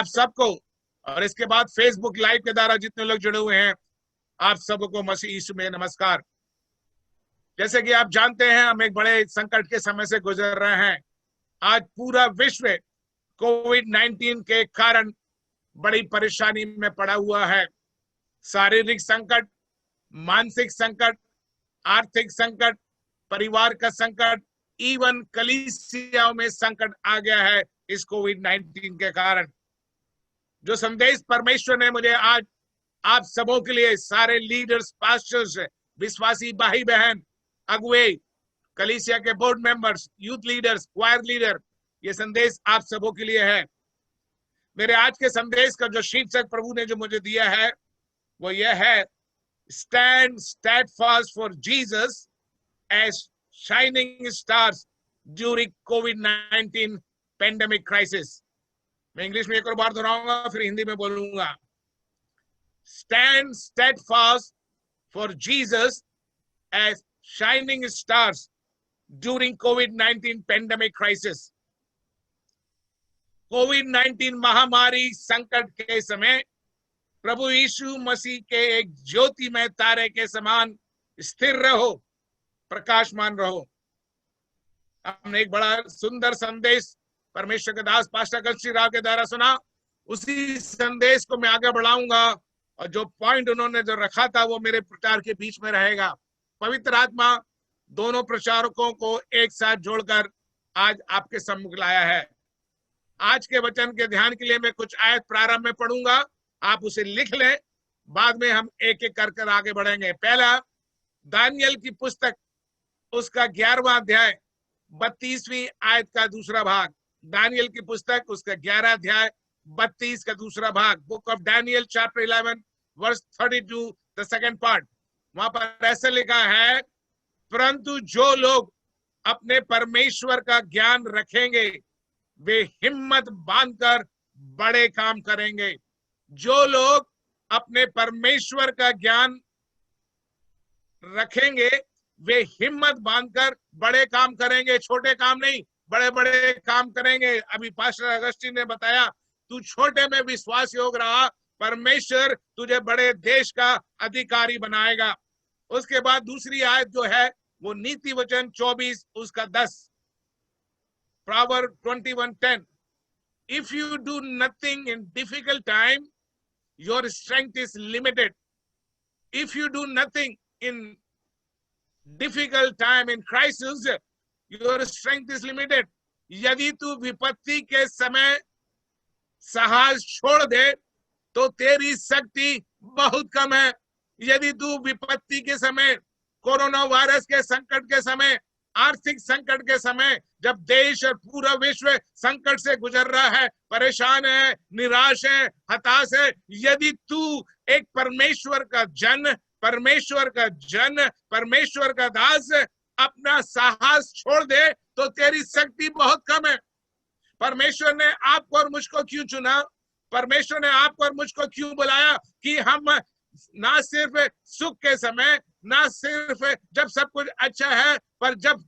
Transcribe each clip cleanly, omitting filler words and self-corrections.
आप सबको, और इसके बाद फेसबुक लाइव के द्वारा जितने लोग जुड़े हुए हैं, आप सबको मसीह यीशु में नमस्कार। जैसे कि आप जानते हैं, हम एक बड़े संकट के समय से गुजर रहे हैं। आज पूरा विश्व कोविड-19 के कारण बड़ी परेशानी में पड़ा हुआ है। शारीरिक संकट, मानसिक संकट, आर्थिक संकट, परिवार का संकट, इवन कलीसियाओं में संकट आ गया है इस कोविड-19 के कारण। जो संदेश परमेश्वर ने मुझे आज आप सबों के लिए, सारे लीडर्स, पास्टर्स, विश्वासी भाई बहन, अगुवे, कलीसिया के board members, youth leaders, choir leader, ये संदेश आप सबों के लिए है। मेरे आज के संदेश का जो शीर्षक प्रभु ने जो मुझे दिया है वो यह है, stand steadfast for Jesus as shining stars during कोविड-19 पेंडेमिक क्राइसिस। मैं इंग्लिश में एक और बार दोहराऊंगा, फिर हिंदी में बोलूंगा। Stand steadfast for Jesus as shining stars during कोविड-19 पेंडेमिक क्राइसिस। कोविड-19 महामारी संकट के समय प्रभु यीशु मसीह के एक ज्योतिमय तारे के समान स्थिर रहो, प्रकाशमान रहो। हमने एक बड़ा सुंदर संदेश परमेश्वर के दास पास्टर कलशी राव के द्वारा सुना। उसी संदेश को मैं आगे बढ़ाऊंगा और जो पॉइंट उन्होंने जो रखा था वो मेरे प्रचार के बीच में रहेगा। पवित्र आत्मा दोनों प्रचारकों को एक साथ जोड़कर आज आपके सम्मुख लाया है। आज के वचन के ध्यान के लिए मैं कुछ आयत प्रारंभ में पढ़ूंगा, आप उसे लिख लें, बाद में हम एक एक कर आगे बढ़ेंगे। पहला, दानियल की पुस्तक, उसका 11वां अध्याय 32वीं आयत का दूसरा भाग। दानियल की पुस्तक, उसका 11 अध्याय 32 का दूसरा भाग। Book of Daniel chapter 11 verse 32 the second part. वहां पर ऐसे लिखा है, परंतु जो लोग अपने परमेश्वर का ज्ञान रखेंगे वे हिम्मत बांधकर बड़े काम करेंगे। जो लोग अपने परमेश्वर का ज्ञान रखेंगे वे हिम्मत बांधकर बड़े काम करेंगे। छोटे काम नहीं, बड़े बड़े काम करेंगे। अभी पास्टर अगस्टीन ने बताया, तू छोटे में विश्वास योग रहा, परमेश्वर तुझे बड़े देश का अधिकारी बनाएगा। उसके बाद दूसरी आयत जो है वो नीति वचन 24 उसका 10, Proverbs 21:10. If you do nothing in difficult time, your strength is limited. If you do nothing in difficult time, in crisis, your strength is limited. यदि तू विपत्ति के समय साहस छोड़ दे तो तेरी शक्ति बहुत कम है। यदि तू विपत्ति के समय, कोरोना वायरस के संकट के समय, आर्थिक संकट के समय, जब देश और पूरा विश्व संकट से गुजर रहा है, परेशान है, निराश है, हताश है, यदि तू एक परमेश्वर का जन, परमेश्वर का दास अपना साहस छोड़ दे तो तेरी शक्ति बहुत कम है। परमेश्वर ने आपको और मुझको क्यों चुना? परमेश्वर ने आपको और मुझको क्यों बुलाया? कि हम ना सिर्फ सुख के समय, ना सिर्फ जब सब कुछ अच्छा है, पर जब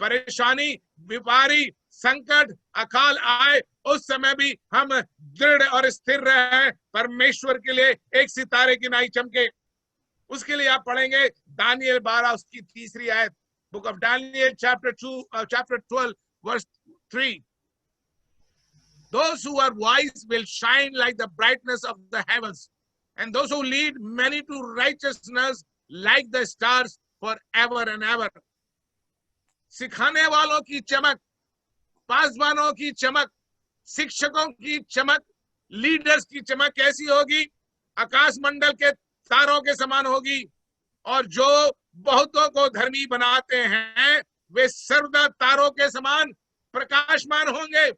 परेशानी, बीमारी, संकट, अकाल आए, उस समय भी हम दृढ़ और स्थिर रहे, परमेश्वर के लिए एक सितारे की नाई चमके। उसके लिए आप पढ़ेंगे दानियल 12 उसकी 3री आयत, book of Daniel chapter 12 verse 3। Those who are wise will shine like the brightness of the heavens, and those who lead many to righteousness like the stars forever and ever. सिखाने वालों की चमक, पासवानों की चमक, शिक्षकों की चमक, लीडर्स की चमक कैसी होगी? आकाश मंडल के तारों के समान होगी। और जो बहुतों को धर्मी बनाते हैं वे सर्वदा तारों के समान प्रकाशमान होंगे।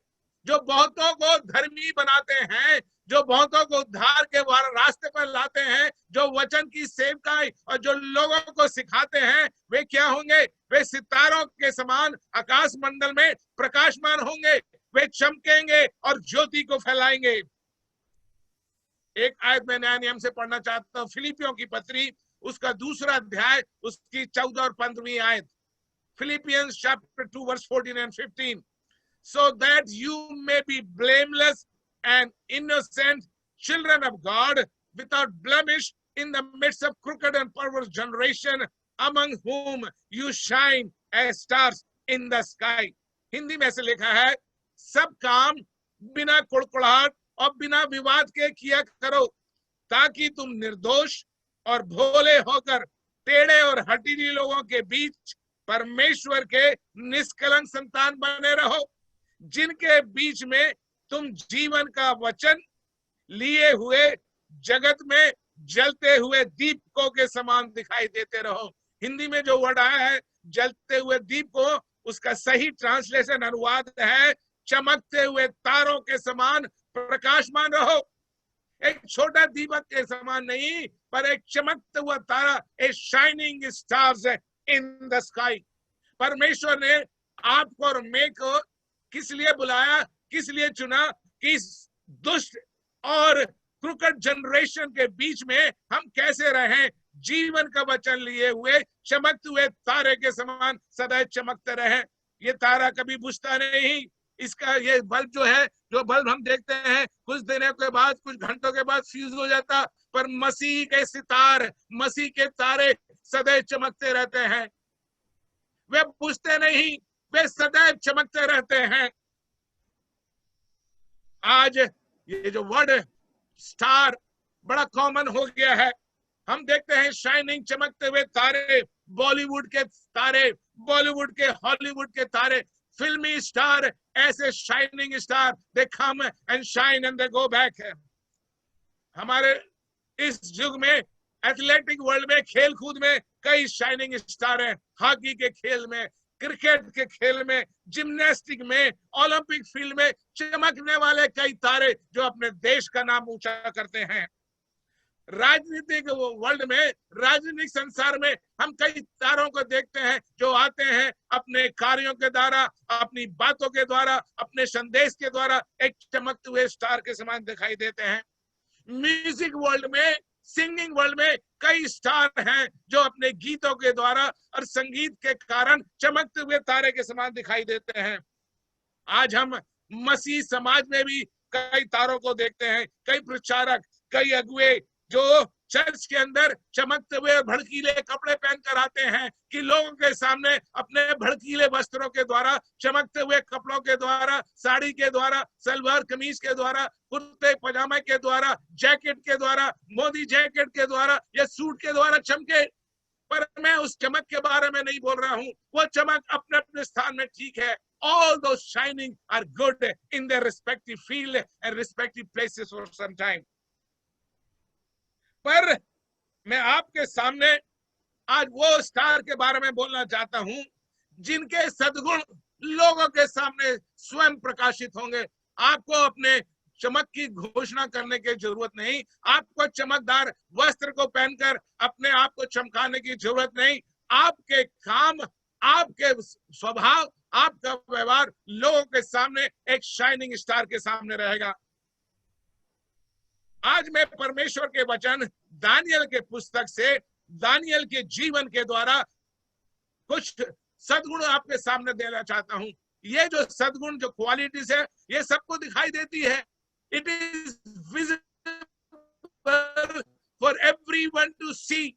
जो बहुतों को धर्मी बनाते हैं, जो बहुतों को उद्धार के रास्ते पर लाते हैं, जो वचन की सेवकाई और जो लोगों को सिखाते हैं, वे क्या होंगे? वे सितारों के समान आकाश मंडल में प्रकाशमान होंगे। वे चमकेंगे और ज्योति को फैलाएंगे। एक आयत में नया नियम से पढ़ना चाहता हूं, फिलिपियों की पत्री, उसका 2रा अध्याय, उसकी 14 और 15वीं आयत। Philippians chapter 2 verse 14 and 15. So that you may be blameless and innocent children of God without blemish in the midst of crooked and perverse generation, among whom you shine as stars in the sky. Hindi में ऐसे लिखा है, सब काम बिना कुड़कुड़ाहट और बिना विवाद के किया करो, ताकि तुम निर्दोष और भोले होकर टेढ़े और हठीली लोगों के बीच परमेश्वर के निष्कलंक संतान बने रहो, जिनके बीच में तुम जीवन का वचन लिए हुए जगत में जलते हुए दीपकों के समान दिखाई देते रहो। हिंदी में जो वर्ड आया है जलते हुए दीप को, उसका सही ट्रांसलेशन अनुवाद है चमकते हुए तारों के समान प्रकाशमान रहो। एक छोटा दीपक के समान नहीं, पर एक चमकता हुआ तारा, a shining stars in the sky. परमेश्वर ने आपको और मैं को किस लिए बुलाया, किस लिए चुना कि इस दुष्ट और क्रूकड जनरेशन के बीच में हम कैसे रहें, जीवन का वचन लिए हुए चमकते हुए तारे के समान सदैव चमकते रहें। ये तारा कभी बुझता नहीं, इसका ये बल्ब जो है, जो बल्ब हम देखते हैं कुछ दिनों के बाद, कुछ घंटों के बाद फ्यूज हो जाता, पर मसीह के सितार, मसीह के तारे सदैव चमकते रहते हैं, वे बुझते नहीं, वे सदैव चमकते रहते हैं। आज ये जो वर्ड स्टार बड़ा कॉमन हो गया है, हम देखते हैं शाइनिंग चमकते हुए तारे, बॉलीवुड के तारे, बॉलीवुड के हॉलीवुड के तारे, फिल्मी स्टार, ऐसे shining star, they come and shine and they go back. हमारे इस युग में एथलेटिक वर्ल्ड में, खेल कूद में कई शाइनिंग स्टार हैं, हॉकी के खेल में, क्रिकेट के खेल में, जिम्नास्टिक में, ओलंपिक फील्ड में चमकने वाले कई तारे जो अपने देश का नाम ऊंचा करते हैं। राजनीतिक वर्ल्ड में, राजनीतिक संसार में हम कई तारों को देखते हैं जो आते हैं अपने कार्यों के द्वारा, अपनी बातों के द्वारा, अपने संदेश के द्वारा एक चमकते हुए स्टार के समान दिखाई देते हैं। म्यूजिक वर्ल्ड में, सिंगिंग वर्ल्ड में कई स्टार हैं जो अपने गीतों के द्वारा और संगीत के कारण चमकते हुए तारे के समान दिखाई देते हैं। आज हम मसीह समाज में भी कई तारों को देखते हैं, कई प्रचारक, कई अगुए जो चर्च के अंदर चमकते हुए भड़कीले कपड़े पहनकर आते हैं कि लोगों के सामने अपने भड़कीले वस्त्रों के द्वारा, चमकते हुए कपड़ों के द्वारा, साड़ी के द्वारा, सलवार कमीज के द्वारा, कुर्ते पजामे के द्वारा, जैकेट के द्वारा, मोदी जैकेट के द्वारा या सूट के द्वारा चमके। पर मैं उस चमक के बारे में नहीं बोल रहा हूं, वो चमक अपने अपने स्थान में ठीक है। All those shining are good in their respective field and respective places for some time. पर मैं आपके सामने आज वो स्टार के बारे में बोलना चाहता हूं जिनके सद्गुण लोगों के सामने स्वयं प्रकाशित होंगे। आपको अपने चमक की घोषणा करने की जरूरत नहीं, आपको चमकदार वस्त्र को पहनकर अपने आप को चमकाने की जरूरत नहीं। आपके काम, आपके स्वभाव, आपका व्यवहार लोगों के सामने एक शाइनिंग स्टार के सामने रहेगा। आज मैं परमेश्वर के वचन दानियल के पुस्तक से, दानियल के जीवन के द्वारा कुछ सद्गुण आपके सामने देना चाहता हूं। ये जो सद्गुण, जो क्वालिटीज है, ये सबको दिखाई देती है। It is visible for everyone to see.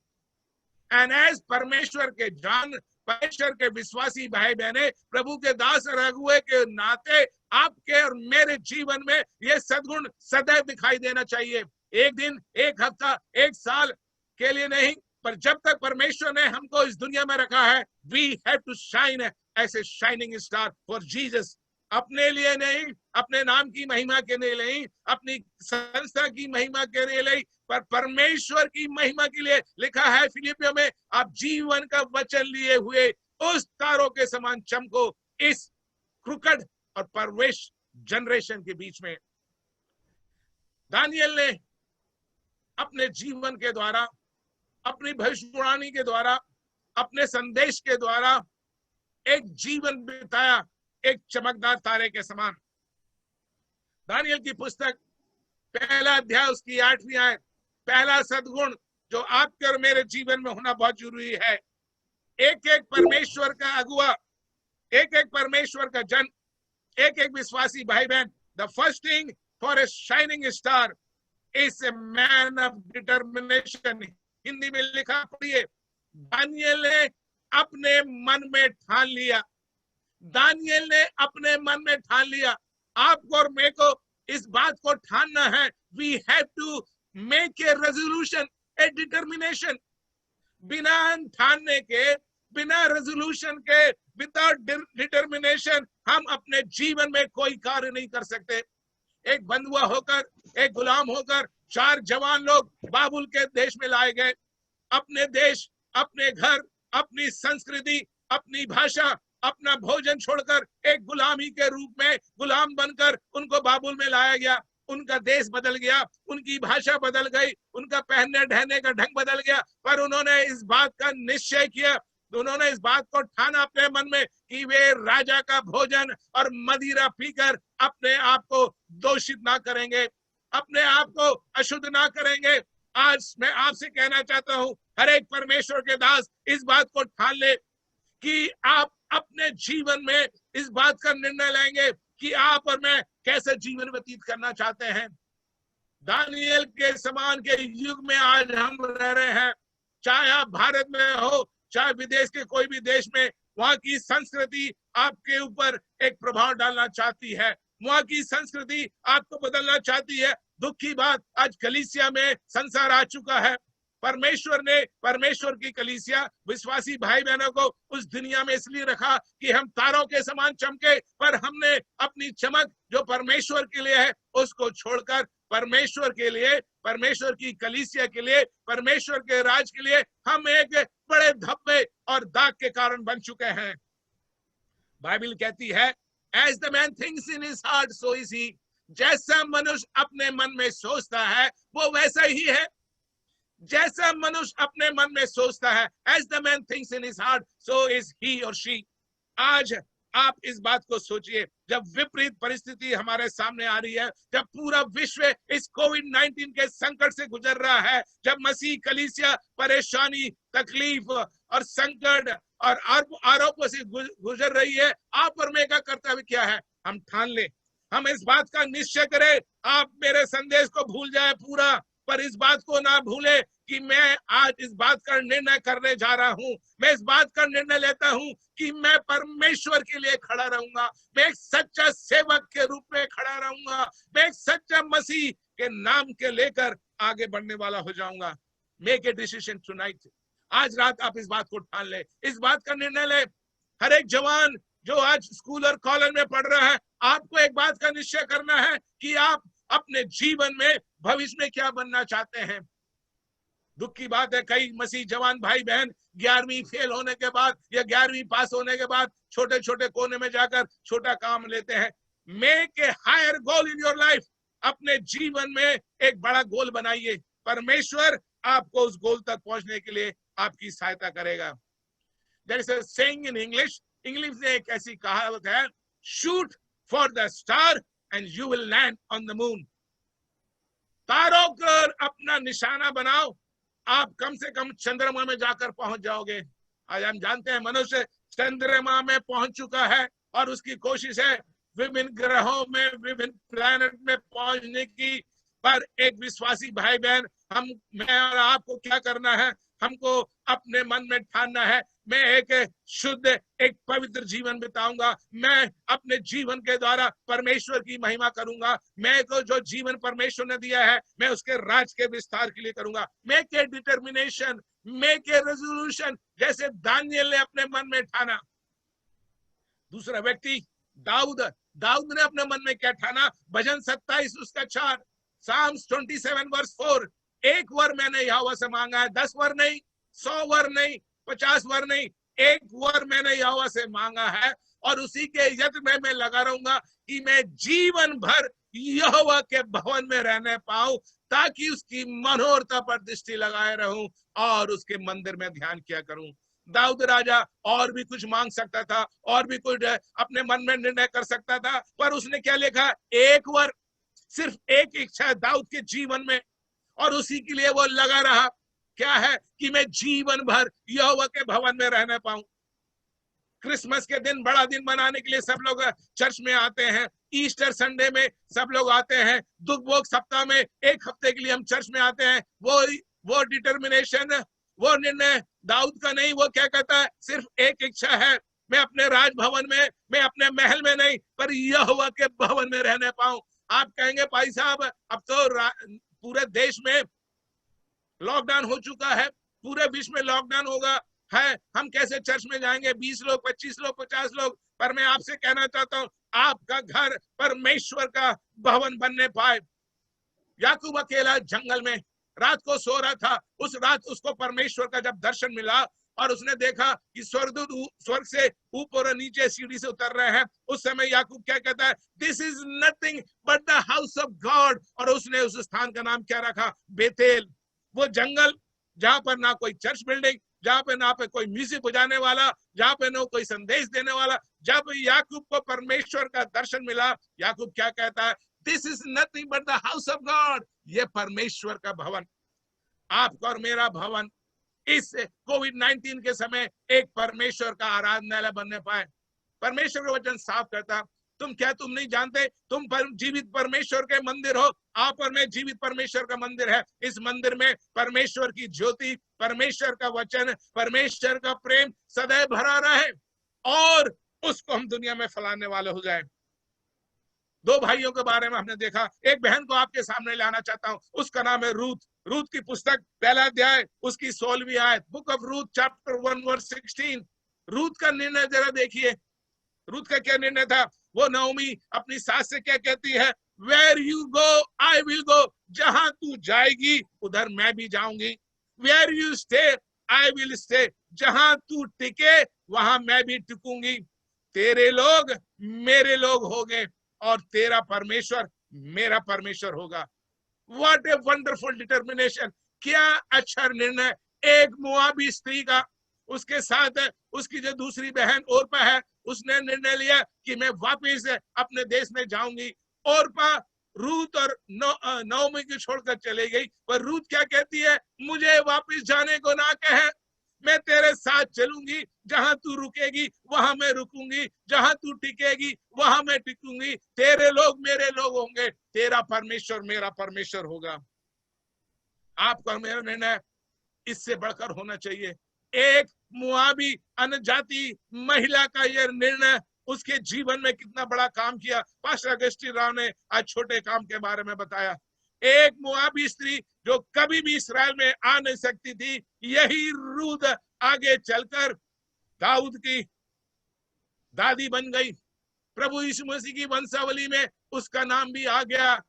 And as परमेश्वर के जान, परमेश्वर के विश्वासी भाई बहने, प्रभु के दास और अगुए के नाते आपके और मेरे जीवन में ये सद्गुण सदैव दिखाई देना चाहिए। एक दिन, एक हफ्ता, एक साल के लिए नहीं, पर जब तक परमेश्वर ने हमको इस दुनिया में रखा है, we have to shine as a shining star for Jesus. अपने लिए नहीं, अपने नाम की महिमा के लिए नहीं, अपनी संस्था की महिमा के लिए नहीं, पर परमेश्वर की महिमा के लिए। लिखा है फिलिपियों में, आप जीवन का वचन लिए हुए उस तारों के समान चमको इस क्रूकड और परवेश जनरेशन के बीच में। दानियल ने अपने जीवन के द्वारा, अपनी भविष्यवाणी के द्वारा, अपने संदेश के द्वारा एक जीवन बिताया एक चमकदार तारे के समान। दानियल की पुस्तक पहला अध्याय, उसकी 8वीं आयत, पहला सद्गुण जो आपके और मेरे जीवन में होना बहुत जरूरी है। एक एक परमेश्वर का अगुआ, एक एक परमेश्वर का जन, एक एक विश्वासी भाई बहन, the first thing for a shining star is a man of determination. Hindi में लिखा पढ़िए, दानियल ने अपने मन में ठान लिया, दानियल ने अपने मन में ठान लिया। आपको और मेरे को इस बात को ठानना है, we have to make a resolution, a determination. बिना ठानने के, बिना रेजोल्यूशन के, विदाउट डिटर्मिनेशन हम अपने जीवन में कोई कार्य नहीं कर सकते। एक बंधुआ होकर, एक गुलाम होकर 4 जवान लोग बाबुल के देश में लाए गए। अपने देश, अपने घर, अपनी संस्कृति, अपनी भाषा, अपना भोजन छोड़कर एक गुलामी के रूप में गुलाम बनकर उनको बाबुल में लाया गया। उनका देश बदल गया, उनकी भाषा बदल गई, उनका पहनने ढहने का ढंग बदल गया, पर उन्होंने इस बात का निश्चय किया, उन्होंने इस बात को ठाना अपने मन में कि वे राजा का भोजन और मदिरा पीकर अपने आप को दोषित ना करेंगे, अपने आप को अशुद्ध ना करेंगे। आज मैं आपसे कहना चाहता हूं, हर एक परमेश्वर के दास इस बात को ठान ले कि आप अपने जीवन में इस बात का निर्णय लेंगे कि आप और मैं कैसे जीवन व्यतीत करना चाहते हैं। दानियल के समान के युग में आज हम रह रहे हैं। चाहे आप भारत में हो, चाहे विदेश के कोई भी देश में, वहां की संस्कृति आपके ऊपर एक प्रभाव डालना चाहती है, वहां की संस्कृति आपको बदलना चाहती है। दुख की बात, आज कलीसिया में संसार आ चुका है। परमेश्वर ने, परमेश्वर की कलीसिया विश्वासी भाई बहनों को उस दुनिया में इसलिए रखा कि हम तारों के समान चमके, पर हमने अपनी चमक जो परमेश्वर के लिए है उसको छोड़कर परमेश्वर के लिए, परमेश्वर की कलीसिया के लिए, परमेश्वर के राज के लिए हम एक बड़े धब्बे और दाग के कारण बन चुके हैं। बाइबल कहती है, as the man thinks in his heart so is he. जैसा मनुष्य अपने मन में सोचता है वो वैसा ही है। जैसा मनुष्य अपने मन में सोचता है, as the man thinks in his heart so is he और शी। आज आप इस बात को सोचिए, जब विपरीत परिस्थिति हमारे सामने आ रही है, जब पूरा विश्व इस कोविड-19 के संकट से गुजर रहा है, जब मसीह कलीसिया परेशानी, तकलीफ और संकट और आरोपों से गुजर रही है, आप और मेरा कर्तव्य क्या है? हम ठान ले, हम इस बात का निश्चय करें। आप मेरे संदेश को भूल जाए पूरा, पर इस बात को ना भूले कि मैं आज इस बात का निर्णय करने जा रहा हूं। मैं इस बात का निर्णय लेता हूं कि मैं परमेश्वर के लिए खड़ा रहूंगा, मैं एक सच्चा सेवक के रूप में खड़ा रहूंगा, मैं एक सच्चा मसीह के नाम के लेकर आगे बढ़ने वाला हो जाऊंगा। Make a decision tonight. आज रात आप इस बात को ठान ले, इस बात का निर्णय ले। हर एक जवान जो आज स्कूल और कॉलेज में पढ़ रहा है, आपको एक बात का निश्चय करना है कि आप अपने जीवन में भविष्य में क्या बनना चाहते हैं। दुख की बात है, कई मसीह जवान भाई बहन 11वीं फेल होने के बाद या 11वीं पास होने के बाद छोटे छोटे कोने में जाकर छोटा काम लेते हैं। Make a higher goal in your life. अपने जीवन में एक बड़ा गोल बनाइए, परमेश्वर आपको उस गोल तक पहुंचने के लिए आपकी सहायता करेगा। जैसे सेइंग इन इंग्लिश में एक ऐसी कहावत है, shoot for the star and you will land on the moon. तारों पर अपना निशाना बनाओ, आप कम से कम चंद्रमा में जाकर पहुंच जाओगे। आज हम जानते हैं मनुष्य चंद्रमा में पहुंच चुका है और उसकी कोशिश है विभिन्न ग्रहों में, विभिन्न प्लैनेट में पहुंचने की। पर एक विश्वासी भाई बहन, मैं और आपको क्या करना है? हमको अपने मन में ठानना है, मैं एक शुद्ध, एक पवित्र जीवन बिताऊंगा। मैं अपने जीवन के द्वारा परमेश्वर की महिमा करूंगा। मैं को जो जीवन परमेश्वर ने दिया है, मैं उसके राज के विस्तार के लिए करूंगा। Make a determination, make a resolution, जैसे दानियल ने अपने मन में ठाना। दूसरा व्यक्ति दाऊद ने अपने मन में क्या ठाना? भजन 27 उसका 4, साम्स 27 वर्स 4। एक वर मैंने यहोवा से मांगा है, 10 वर नहीं, 100 वर नहीं, 50 वर नहीं, एक वर मैंने यहोवा से मांगा है और उसी के यत्न में मैं लगा रहूंगा कि मैं जीवन भर यहोवा के भवन में रहने पाऊं, ताकि उसकी मनोहरता पर दृष्टि लगाए रहूं और उसके मंदिर में ध्यान किया करूं। दाऊद राजा और भी कुछ मांग सकता था, और भी कुछ अपने मन में निर्णय कर सकता था, पर उसने क्या लिखा? एक वर, सिर्फ एक इच्छा है दाऊद के जीवन में और उसी के लिए वो लगा रहा। क्या है? कि मैं जीवन भर यहोवा के भवन में रहने पाऊं। क्रिसमस के दिन बड़ा दिन मनाने के लिए सब लोग चर्च में आते हैं, ईस्टर संडे में सब लोग आते हैं, दुख भोग सप्ताह में एक हफ्ते के लिए हम चर्च में आते हैं। वो डिटर्मिनेशन, वो निर्णय दाऊद का नहीं। वो क्या कहता है, सिर्फ एक इच्छा है, मैं अपने राजभवन में, मैं अपने महल में नहीं, पर यहोवा के भवन में रहने पाऊं। आप कहेंगे भाई साहब अब तो पूरे देश में लॉकडाउन हो चुका है, पूरे विश्व में लॉकडाउन होगा है, हम कैसे चर्च में जाएंगे, 20 लोग, 25 लोग, 50 लोग। पर मैं आपसे कहना चाहता हूं, आपका घर परमेश्वर का भवन बनने पाए। याकूब अकेला जंगल में रात को सो रहा था, उस रात उसको परमेश्वर का जब दर्शन मिला और उसने देखा कि स्वर्गदूत स्वर्ग से ऊपर और नीचे सीढ़ी से उतर रहे हैं, उस समय याकूब क्या कहता है, this is nothing but the house of God. और उसने उस स्थान का नाम क्या रखा, बेतेल। वो जंगल जहां पर ना कोई चर्च बिल्डिंग, जहां पे ना पे कोई म्यूजिक बजाने वाला, जहां पे ना कोई संदेश देने वाला, जब याकूब को परमेश्वर का दर्शन मिला, याकूब क्या कहता है, this is nothing but the house of God. ये परमेश्वर का भवन, आपका और मेरा भवन इस कोविड-19 के समय एक परमेश्वर का आराधनालय बनने पाए। परमेश्वर का वचन साफ करता, तुम नहीं जानते, तुम जीवित परमेश्वर के मंदिर हो। आप और मैं जीवित परमेश्वर का मंदिर है। इस मंदिर में परमेश्वर की ज्योति, परमेश्वर का वचन, परमेश्वर का प्रेम सदैव भरा रहे और उसको हम दुनिया में फैलाने वाले हो जाए। दो भाइयों के बारे में हमने देखा, एक बहन को आपके सामने लाना चाहता हूं, उसका नाम है रूथ। रूथ की पुस्तक पहला अध्याय उसकी 16वीं आयत, book of Ruth chapter 1 verse 16। Ruth का निर्णय जरा देखिए, रूथ का क्या निर्णय था। वो नओमी अपनी सास से क्या कहती है, where you go I will go, जहां तू जाएगी उधर मैं भी जाऊंगी। Where you stay I will stay, जहां तू टिके वहां मैं भी टिकूंगी। तेरे लोग मेरे लोग होंगे और तेरा परमेश्वर मेरा परमेश्वर होगा। व्हाट ए वंडरफुल डिटर्मिनेशन, क्या अच्छा निर्णय। एक मोआबी स्त्री का, उसके साथ उसकी जो दूसरी बहन ओरपा है, उसने निर्णय लिया कि मैं वापस अपने देश में जाऊंगी। ओरपा रूथ और नओमी को छोड़कर चले गई, पर रूथ क्या कहती है, मुझे वापस जाने को ना कहे, मैं तेरे साथ चलूंगी, जहां तू रुकेगी वहां मैं रुकूंगी, जहां तू टिकेगी वहां मैं टिकूंगी। तेरे लोग मेरे लोग होंगे, तेरा परमेश्वर मेरा परमेश्वर होगा। आपका मेरा निर्णय इससे बढ़कर होना चाहिए। एक मुआबी अनजाति महिला का यह निर्णय उसके जीवन में कितना बड़ा काम किया। पास्टर अगस्ती राव ने आज छोटे काम के बारे में बताया। एक मुआबी स्त्री जो कभी भी इस्राएल में आ नहीं सकती थी, यही रूथ आगे चलकर दाऊद की दादी बन गई। प्रभु यीशु मसीह की वंशावली में उसका नाम भी आ गया।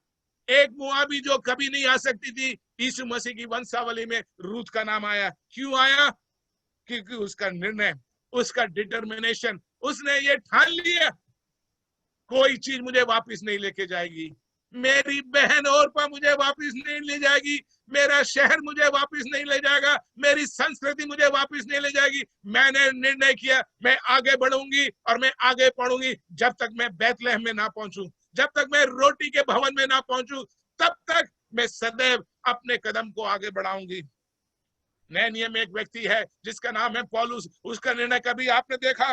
एक मुआबी जो कभी नहीं आ सकती थी, यीशु मसीह की वंशावली में रूथ का नाम आया। क्यों आया? क्योंकि उसका निर्णय, उसका डिटर्मिनेशन, उसने ये ठान लिया, कोई चीज मुझे वापस नहीं लेके जाएगी, मेरी बहन ओरपा मुझे वापस नहीं ले जाएगी, मेरा शहर मुझे वापस नहीं ले जाएगा, मेरी संस्कृति मुझे वापस नहीं ले जाएगी। मैंने निर्णय किया, मैं आगे बढ़ूंगी और मैं आगे पढ़ूंगी जब तक मैं बैतलहम में ना पहुंचूं, जब तक मैं रोटी के भवन में ना पहुंचूं, तब तक मैं सदैव अपने कदम को आगे बढ़ाऊंगी। नए नियम में एक व्यक्ति है जिसका नाम है पौलुस। उसका निर्णय कभी आपने देखा?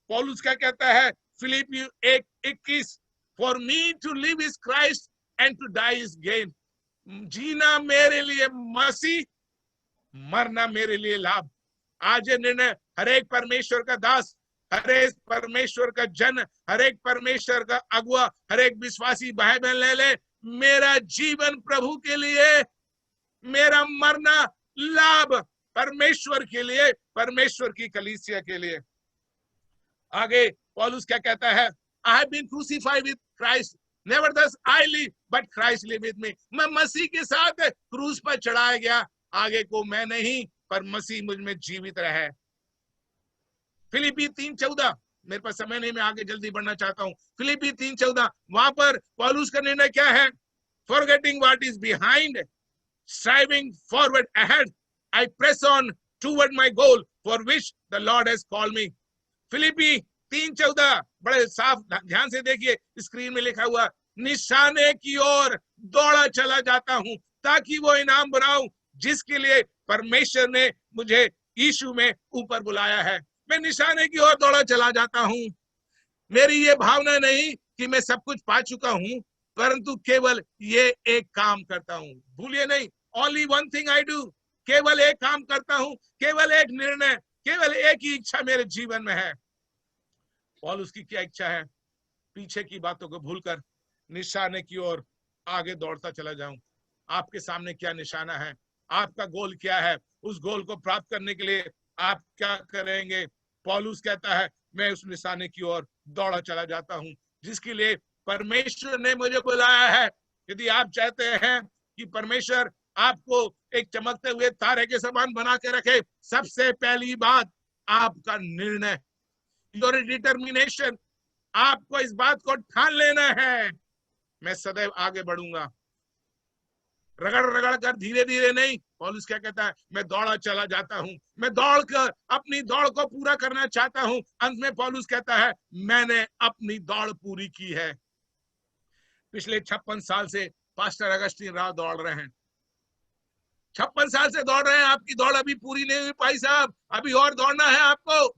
पौलुस क्या कहता है फिलिप्पी 1:21, for me to live is Christ and to die is gain. जीना मेरे लिए मसीह, मरना मेरे लिए लाभ। आज ये निर्णय हर एक परमेश्वर का दास, हर एक परमेश्वर का जन, हर एक परमेश्वर का अगुआ, हर एक विश्वासी भाई बहन ले ले, मेरा जीवन प्रभु के लिए, मेरा मरना लाभ परमेश्वर के लिए, परमेश्वर की कलीसिया के लिए। आगे पौलुस क्या कहता है, I have been crucified with Christ, nevertheless I live but Christ live with me. मैं मसीह के साथ क्रूस पर चढ़ाया गया, आगे को मैं नहीं पर मसीह मुझ में जीवित रहे। फिलिप्पी 3:14, मेरे पास समय नहीं, मैं आगे जल्दी बढ़ना चाहता हूं। फिलिप्पी 3:14, वहां पर पौलुस का निर्णय क्या है, forgetting what is behind, striving forward ahead, I press on toward my goal for which the Lord has called me. फिलिप्पी 3:14 बड़े साफ ध्यान से देखिए, स्क्रीन में लिखा हुआ, निशाने की ओर दौड़ा चला जाता हूं ताकि वो इनाम बनाऊं जिसके लिए परमेश्वर ने मुझे यीशु में ऊपर बुलाया है। मैं निशाने की ओर दौड़ा चला जाता हूं। मेरी ये भावना नहीं कि मैं सब कुछ पा चुका हूं, परंतु केवल ये एक काम करता हूं। भूलिए नहीं, only one thing I do, केवल एक काम करता हूं, केवल एक निर्णय, केवल एक ही इच्छा मेरे जीवन में है। पौलुस की क्या इच्छा है? पीछे की बातों को भूलकर निशाने की ओर आगे दौड़ता चला जाऊं। आपके सामने क्या निशाना है? आपका गोल क्या है? उस गोल को प्राप्त करने के लिए आप क्या करेंगे? पौलुस कहता है, मैं उस निशाने की ओर दौड़ा चला जाता हूं जिसके लिए परमेश्वर ने मुझे बुलाया है। यदि आप चाहते हैं कि परमेश्वर आपको एक चमकते हुए तारे के समान बना के रखे, सबसे पहली बात आपका निर्णय, योर डिटर्मिनेशन। आपको इस बात को ठान लेना है, मैं सदैव आगे बढ़ूंगा, रगड़ रगड़ कर, धीरे धीरे नहीं। पौलुस क्या कहता है? मैं दौड़ा चला जाता हूं, मैं दौड़कर अपनी दौड़ को पूरा करना चाहता हूं। अंत में पौलुस कहता है, मैंने अपनी दौड़ पूरी की है। पिछले 56 साल से पास्टर अगस्टीन राव दौड़ रहे हैं, 56 साल से दौड़ रहे हैं। आपकी दौड़ अभी पूरी नहीं हुई भाई साहब, अभी और दौड़ना है आपको,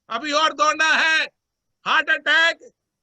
अभी और दौड़ना है। Heart attack,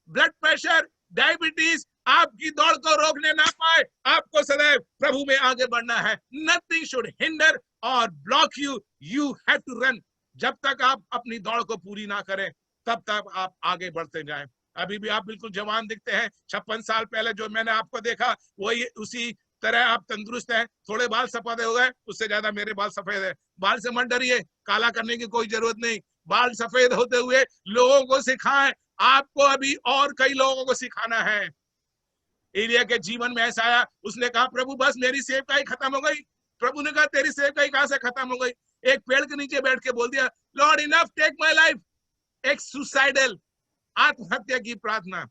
blood pressure, diabetes आपकी दौड़ को रोकने ना पाए। आपको सदैव प्रभु में आगे बढ़ना है। नथिंग शुड हिंडर और block you, you have to run. जब तक आप अपनी दौड़ को पूरी ना करें, तब तक आप आगे बढ़ते जाएं। अभी भी आप बिल्कुल जवान दिखते हैं। 56 साल पहले जो मैंने आपको देखा, वही उसी तरह आप तंदुरुस्त हैं। थोड़े बाल सफेद हो गए, उससे ज्यादा मेरे बाल सफेद है। बाल से मत डरिए, काला करने की कोई जरूरत नहीं। बाल सफेद होते हुए लोगों को सिखाएं। आपको अभी और कई लोगों को सिखाना है। एलिया के जीवन में ऐसा आया, उसने कहा, प्रभु बस मेरी सेवकाई खत्म हो गई। प्रभु ने कहा, तेरी सेवकाई कहां से खत्म हो गई? एक पेड़ के नीचे बैठ के बोल दिया, Lord enough, take my life. एक सुसाइडल, आत्महत्या की प्रार्थना।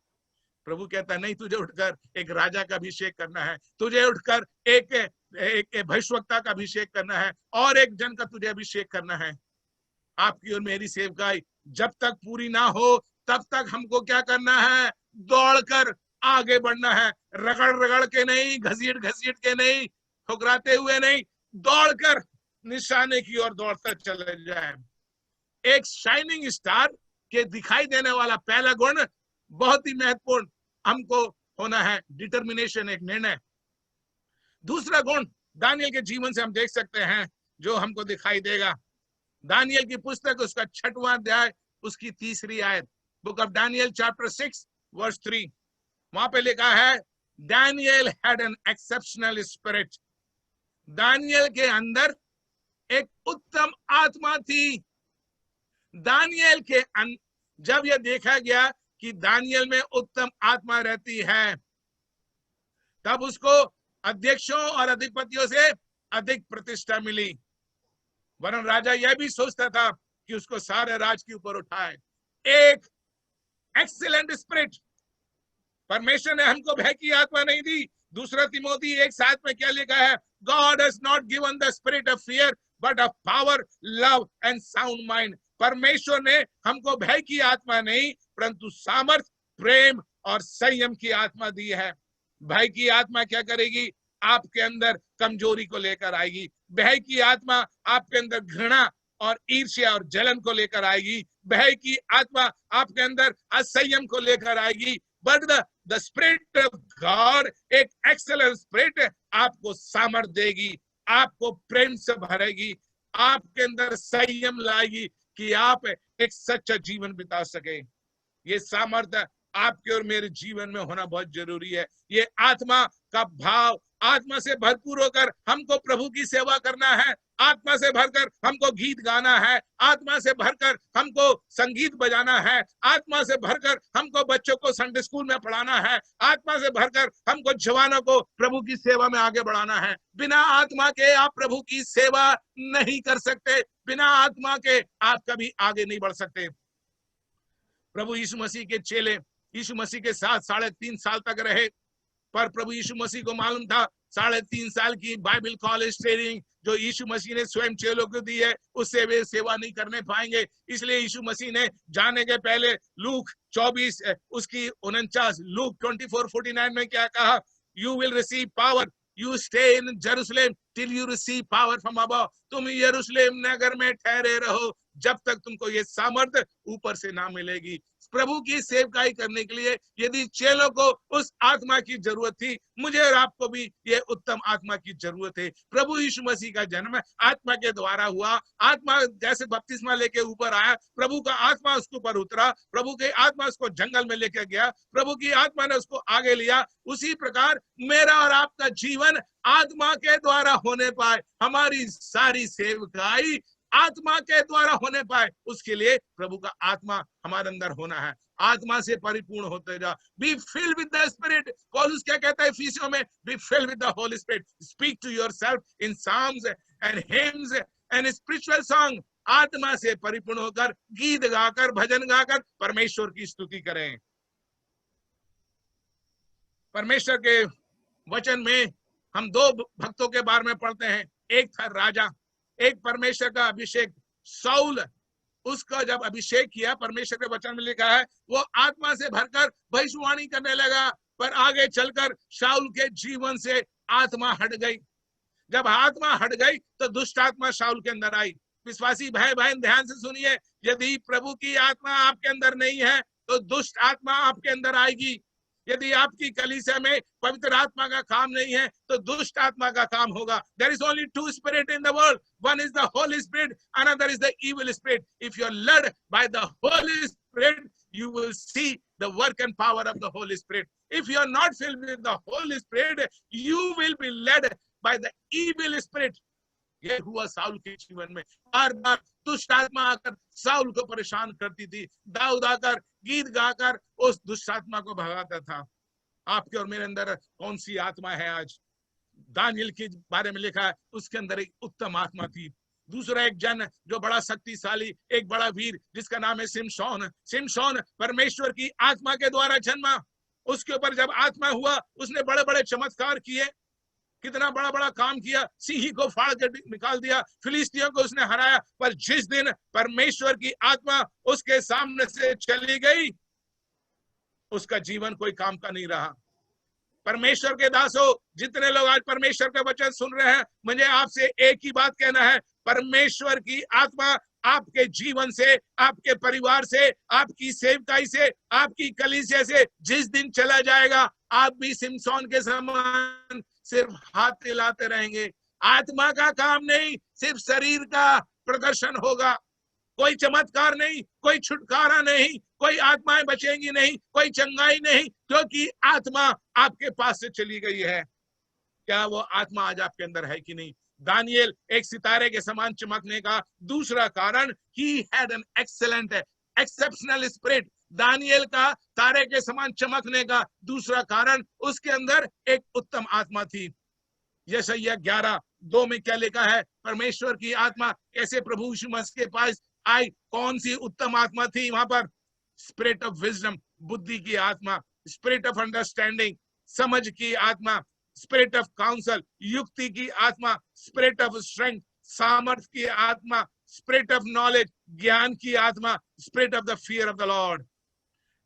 प्रभु कहता, नहीं, तुझे उठकर एक राजा का अभिषेक करना है, तुझे उठकर एक भविष्यवक्ता का अभिषेक करना है, और एक जन का तुझे अभिषेक करना है। आपकी और मेरी सेवकाई जब तक पूरी ना हो, तब तक हमको क्या करना है? दौड़कर आगे बढ़ना है। रगड़ रगड़ के नहीं, घसीट घसीट के नहीं, ठुकराते हुए नहीं, दौड़कर निशाने की ओर दौड़ते चले जाए। एक शाइनिंग स्टार के दिखाई देने वाला पहला गुण बहुत ही महत्वपूर्ण हमको होना है, डिटर्मिनेशन, एक निर्णय। दूसरा गुण दानियल के जीवन से हम देख सकते हैं, जो हमको दिखाई देगा। दानियल की पुस्तक, उसका 6वां अध्याय, उसकी 3री आयत, book of Daniel chapter 6 verse 3। वहां पे लिखा है, Daniel had an exceptional spirit. दानियल के अंदर एक उत्तम आत्मा थी। दानियल के जब यह देखा गया कि दानियल में उत्तम आत्मा रहती है, तब उसको अध्यक्षों और अधिपतियों से अधिक प्रतिष्ठा मिली। वरन राजा यह भी सोचता था कि उसको सारे राज के ऊपर उठाए। एक एक्सीलेंट स्पिरिट। परमेश्वर ने हमको भय की आत्मा नहीं दी। 2 तिमोथी 1:7 में क्या लिखा है? God has not given the spirit of fear, but of power, love and sound mind. परमेश्वर ने हमको भय की आत्मा नहीं, परंतु सामर्थ, प्रेम और संयम की आत्मा दी है। भय की आत्मा क्या करेगी? आपके अंदर कमजोरी को लेकर आएगी। भय की आत्मा आपके अंदर घृणा और ईर्ष्या और जलन को लेकर आएगी। भय की आत्मा आपके अंदर असंयम को लेकर आएगी। But the spirit of God, एक एक्सेलेंट स्पिरिट, आपको सामर्थ देगी, आपको प्रेम से भरेगी, आपके अंदर संयम लाएगी कि आप एक सच्चा जीवन बिता सके। ये सामर्थ्य आपके और मेरे जीवन में होना बहुत जरूरी है। ये आत्मा का भाव, आत्मा से भरपूर होकर हमको प्रभु की सेवा करना है। आत्मा से भरकर हमको गीत गाना है। आत्मा से भरकर हमको संगीत बजाना है। आत्मा से भरकर हमको बच्चों को संडे स्कूल में पढ़ाना है। आत्मा से भरकर हमको जवानों को प्रभु की सेवा में आगे बढ़ाना है। बिना आत्मा के आप प्रभु की सेवा नहीं कर सकते। बिना आत्मा के आप कभी आगे नहीं बढ़ सकते। प्रभु यीशु मसीह के चेले यीशु मसीह के साथ 3.5 साल तक रहे, पर प्रभु यीशु मसीह को मालूम था 3.5 साल की बाइबल कॉलेज ट्रेनिंग जो यीशु मसीह ने स्वयं चेलों को दी है, उससे वे सेवा नहीं करने पाएंगे। इसलिए यीशु मसीह ने जाने के पहले लूक 24 उसकी 49, लूक 24:49 में क्या कहा? You will receive power, you stay in Jerusalem till you receive power from above. तुम यरूशलेम नगर में ठहरे रहो जब तक तुमको ये सामर्थ्य ऊपर से ना मिलेगी। प्रभु की सेवकाई करने के लिए यदि चेलों को उस आत्मा की जरूरत थी, मुझे और आपको भी ये उत्तम आत्मा की जरूरत है। प्रभु यीशु मसीह का जन्म आत्मा के द्वारा हुआ। आत्मा जैसे बपतिस्मा लेके ऊपर आया, प्रभु का आत्मा उसके ऊपर उतरा, प्रभु की आत्मा उसको जंगल में लेके गया, प्रभु की आत्मा ने उसको आगे लिया। उसी प्रकार मेरा और आपका जीवन आत्मा के द्वारा होने पाए, हमारी सारी सेवकाई आत्मा के द्वारा होने पाए, उसके लिए प्रभु का आत्मा हमारे अंदर होना है। आत्मा से परिपूर्ण होते जाओ। Be filled with the spirit. पौलुस क्या कहता है इफिसियों में? Be filled with the Holy Spirit. Speak to yourself in psalms and hymns and spiritual song. आत्मा से परिपूर्ण होकर गीत गाकर, भजन गाकर परमेश्वर की स्तुति करें। परमेश्वर के वचन में हम दो भक्तों के बारे में पढ़ते हैं। एक था राजा, एक परमेश्वर का अभिषेक साउल। उसका जब अभिषेक किया, परमेश्वर के वचन में लिखा है, वो आत्मा से भरकर भविष्यवाणी करने लगा, पर आगे चलकर शाऊल के जीवन से आत्मा हट गई। जब आत्मा हट गई तो दुष्ट आत्मा शाऊल के अंदर आई। विश्वासी भाई बहन ध्यान से सुनिए, यदि प्रभु की आत्मा आपके अंदर नहीं है तो दुष्ट आत्मा आपके अंदर आएगी। यदि आपकी कलीसिया में पवित्र आत्मा का काम नहीं है तो दुष्ट आत्मा का काम होगा। There is only two spirit in the world. One is the Holy Spirit, another is the evil spirit. If you are led by the Holy Spirit, you will see the work and power of the Holy Spirit. If you are not filled with the Holy Spirit, you will be led by the evil spirit. ये हुआ Saul के जीवन में। बार बार दुष्ट आत्मा आकर Saul को परेशान करती थी। दाऊद आकर गीत गाकर उस दुष्ट आत्मा को भगाता था। आपके और मेरे अंदर कौन सी आत्मा है आज? दानियल के बारे में लिखा है, उसके अंदर एक उत्तम आत्मा थी। दूसरा एक जन जो बड़ा शक्तिशाली, एक बड़ा वीर जिसका नाम है सिमशोन। सिमशोन परमेश्वर की आत्मा के द्वारा जन्मा। उसके ऊपर जब आत्मा हुआ, उसने बड़े बड़े चमत्कार किए, कितना बड़ा बड़ा काम किया। सिंह को फाड़ के निकाल दिया, फिलिस्तियों को उसने हराया। पर जिस दिन परमेश्वर की आत्मा उसके सामने से चली गई, उसका जीवन कोई काम का नहीं रहा। परमेश्वर के दासों, जितने लोग आज परमेश्वर का वचन सुन रहे हैं, मुझे आपसे एक ही बात कहना है, परमेश्वर की आत्मा आपके जीवन से, आपके परिवार से, आपकी सेवकाई से, आपकी कलीसिया से जिस दिन चला जाएगा, आप भी सिमसोन के समान सिर्फ हाथ हिलाते रहेंगे। आत्मा का काम नहीं, सिर्फ शरीर का प्रदर्शन होगा। कोई चमत्कार नहीं, कोई छुटकारा नहीं, कोई आत्माएं बचेंगी नहीं, कोई चंगाई नहीं, क्योंकि आत्मा आपके पास से चली गई है। क्या वो आत्मा आज आपके अंदर है कि नहीं? दानियल एक सितारे के समान चमकने का दूसरा कारण, he had an excellent exceptional spirit. दानियल का तारे के समान चमकने का दूसरा कारण, उसके अंदर एक उत्तम आत्मा थी। यशायाह 11:2 में क्या लिखा है? परमेश्वर की आत्मा कैसे प्रभु यीशु मसीह के पास आई? कौन सी उत्तम आत्मा थी वहां पर? स्पिरिट ऑफ विजडम, बुद्धि की आत्मा, स्पिरिट ऑफ अंडरस्टैंडिंग, समझ की आत्मा, स्पिरिट ऑफ काउंसल, युक्ति की आत्मा, स्पिरिट ऑफ स्ट्रेंथ, सामर्थ की आत्मा, स्पिरिट ऑफ नॉलेज, ज्ञान की आत्मा, spirit of the fear of the Lord,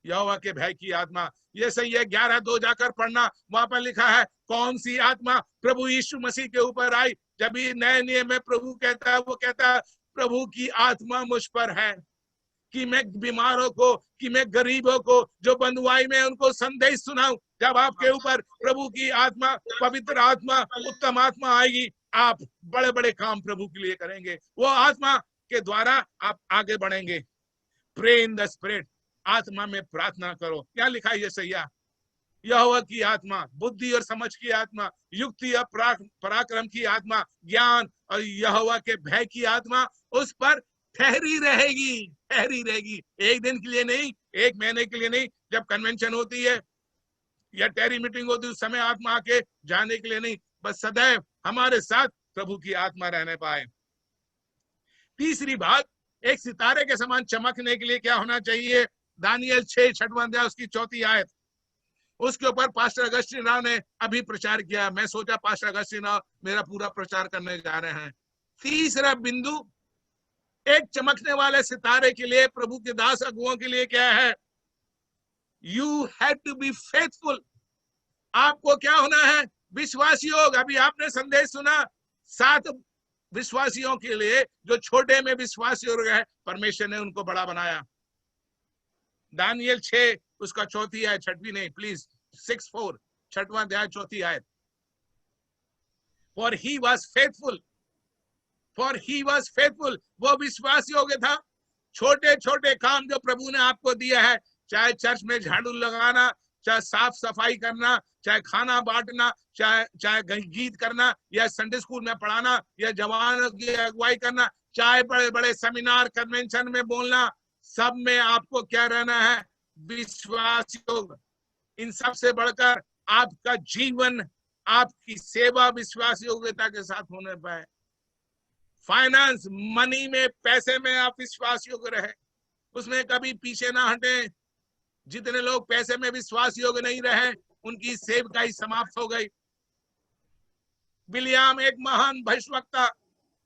यहोवा के भय की आत्मा। ये सही है, 11:2 जाकर पढ़ना, वहां पर लिखा है कौन सी आत्मा प्रभु यीशु मसीह के ऊपर आई। जब भी नए नियम में प्रभु कहता है, वो कहता है प्रभु की आत्मा मुझ पर है कि मैं बीमारों को, कि मैं गरीबों को, जो बंधुआई में, उनको संदेश सुनाऊं। जब आपके ऊपर प्रभु की आत्मा, पवित्र आत्मा, उत्तम आत्मा आएगी, आप बड़े बड़े काम प्रभु के लिए करेंगे। वो आत्मा के द्वारा आप आगे बढ़ेंगे। प्रे इन द स्पिरिट, आत्मा में प्रार्थना करो। क्या लिखा है यशायाह? यहोवा की आत्मा, बुद्धि और समझ की आत्मा, युक्ति और पराक्रम की आत्मा, ज्ञान और यहोवा के भय की आत्मा उस पर ठहरी रहेगी। ठहरी रहेगी, एक दिन के लिए नहीं, एक महीने के लिए नहीं। जब कन्वेंशन होती है या टेरी मीटिंग होती है, उस समय आत्मा आके जाने के लिए नहीं, बस सदैव हमारे साथ प्रभु की आत्मा रहने पाए। तीसरी बात, एक सितारे के समान चमकने के लिए क्या होना चाहिए? दानियल 6:6 अध्याय उसकी 4 आयत, उसके ऊपर पास्टर अगस्टिन राव ने अभी प्रचार किया। मैं सोचा पास्टर अगस्टिन राव मेरा पूरा प्रचार करने जा रहे हैं। तीसरा बिंदु, एक चमकने वाले सितारे के लिए, प्रभु के दास अगुओं के लिए क्या है? You have to be faithful. आपको क्या होना है? विश्वासी योग। अभी आपने संदेश सुना, 7 विश्वासियों के लिए जो छोटे में विश्वासी हो गए, परमेश्वर ने उनको बड़ा बनाया। दानियल 6 उसका चौथी आयत, छठवीं नहीं प्लीज, 6:4, छठवां अध्याय चौथी आयत। For he was faithful, for he was faithful, वो विश्वासी हो गया था। छोटे छोटे काम जो प्रभु ने आपको दिया है, चाहे चर्च में झाड़ू लगाना, चाहे साफ सफाई करना, चाहे खाना बांटना, चाहे गीत करना, या संडे स्कूल में पढ़ाना, या जवानों की अगुवाई करना, चाहे बड़े बड़े सेमिनार कन्वेंशन में बोलना, सब में आपको क्या रहना है? विश्वास योग। इन सब से बढ़कर आपका जीवन, आपकी सेवा विश्वास योग्यता के साथ होने पाए। फाइनेंस, मनी में, पैसे में आप विश्वास योग्य रहे, उसमें कभी पीछे ना हटे। जितने लोग पैसे में विश्वास योग्य नहीं रहे, उनकी सेवकाई समाप्त हो गई। बिलियाम एक महान भविष्यवक्ता,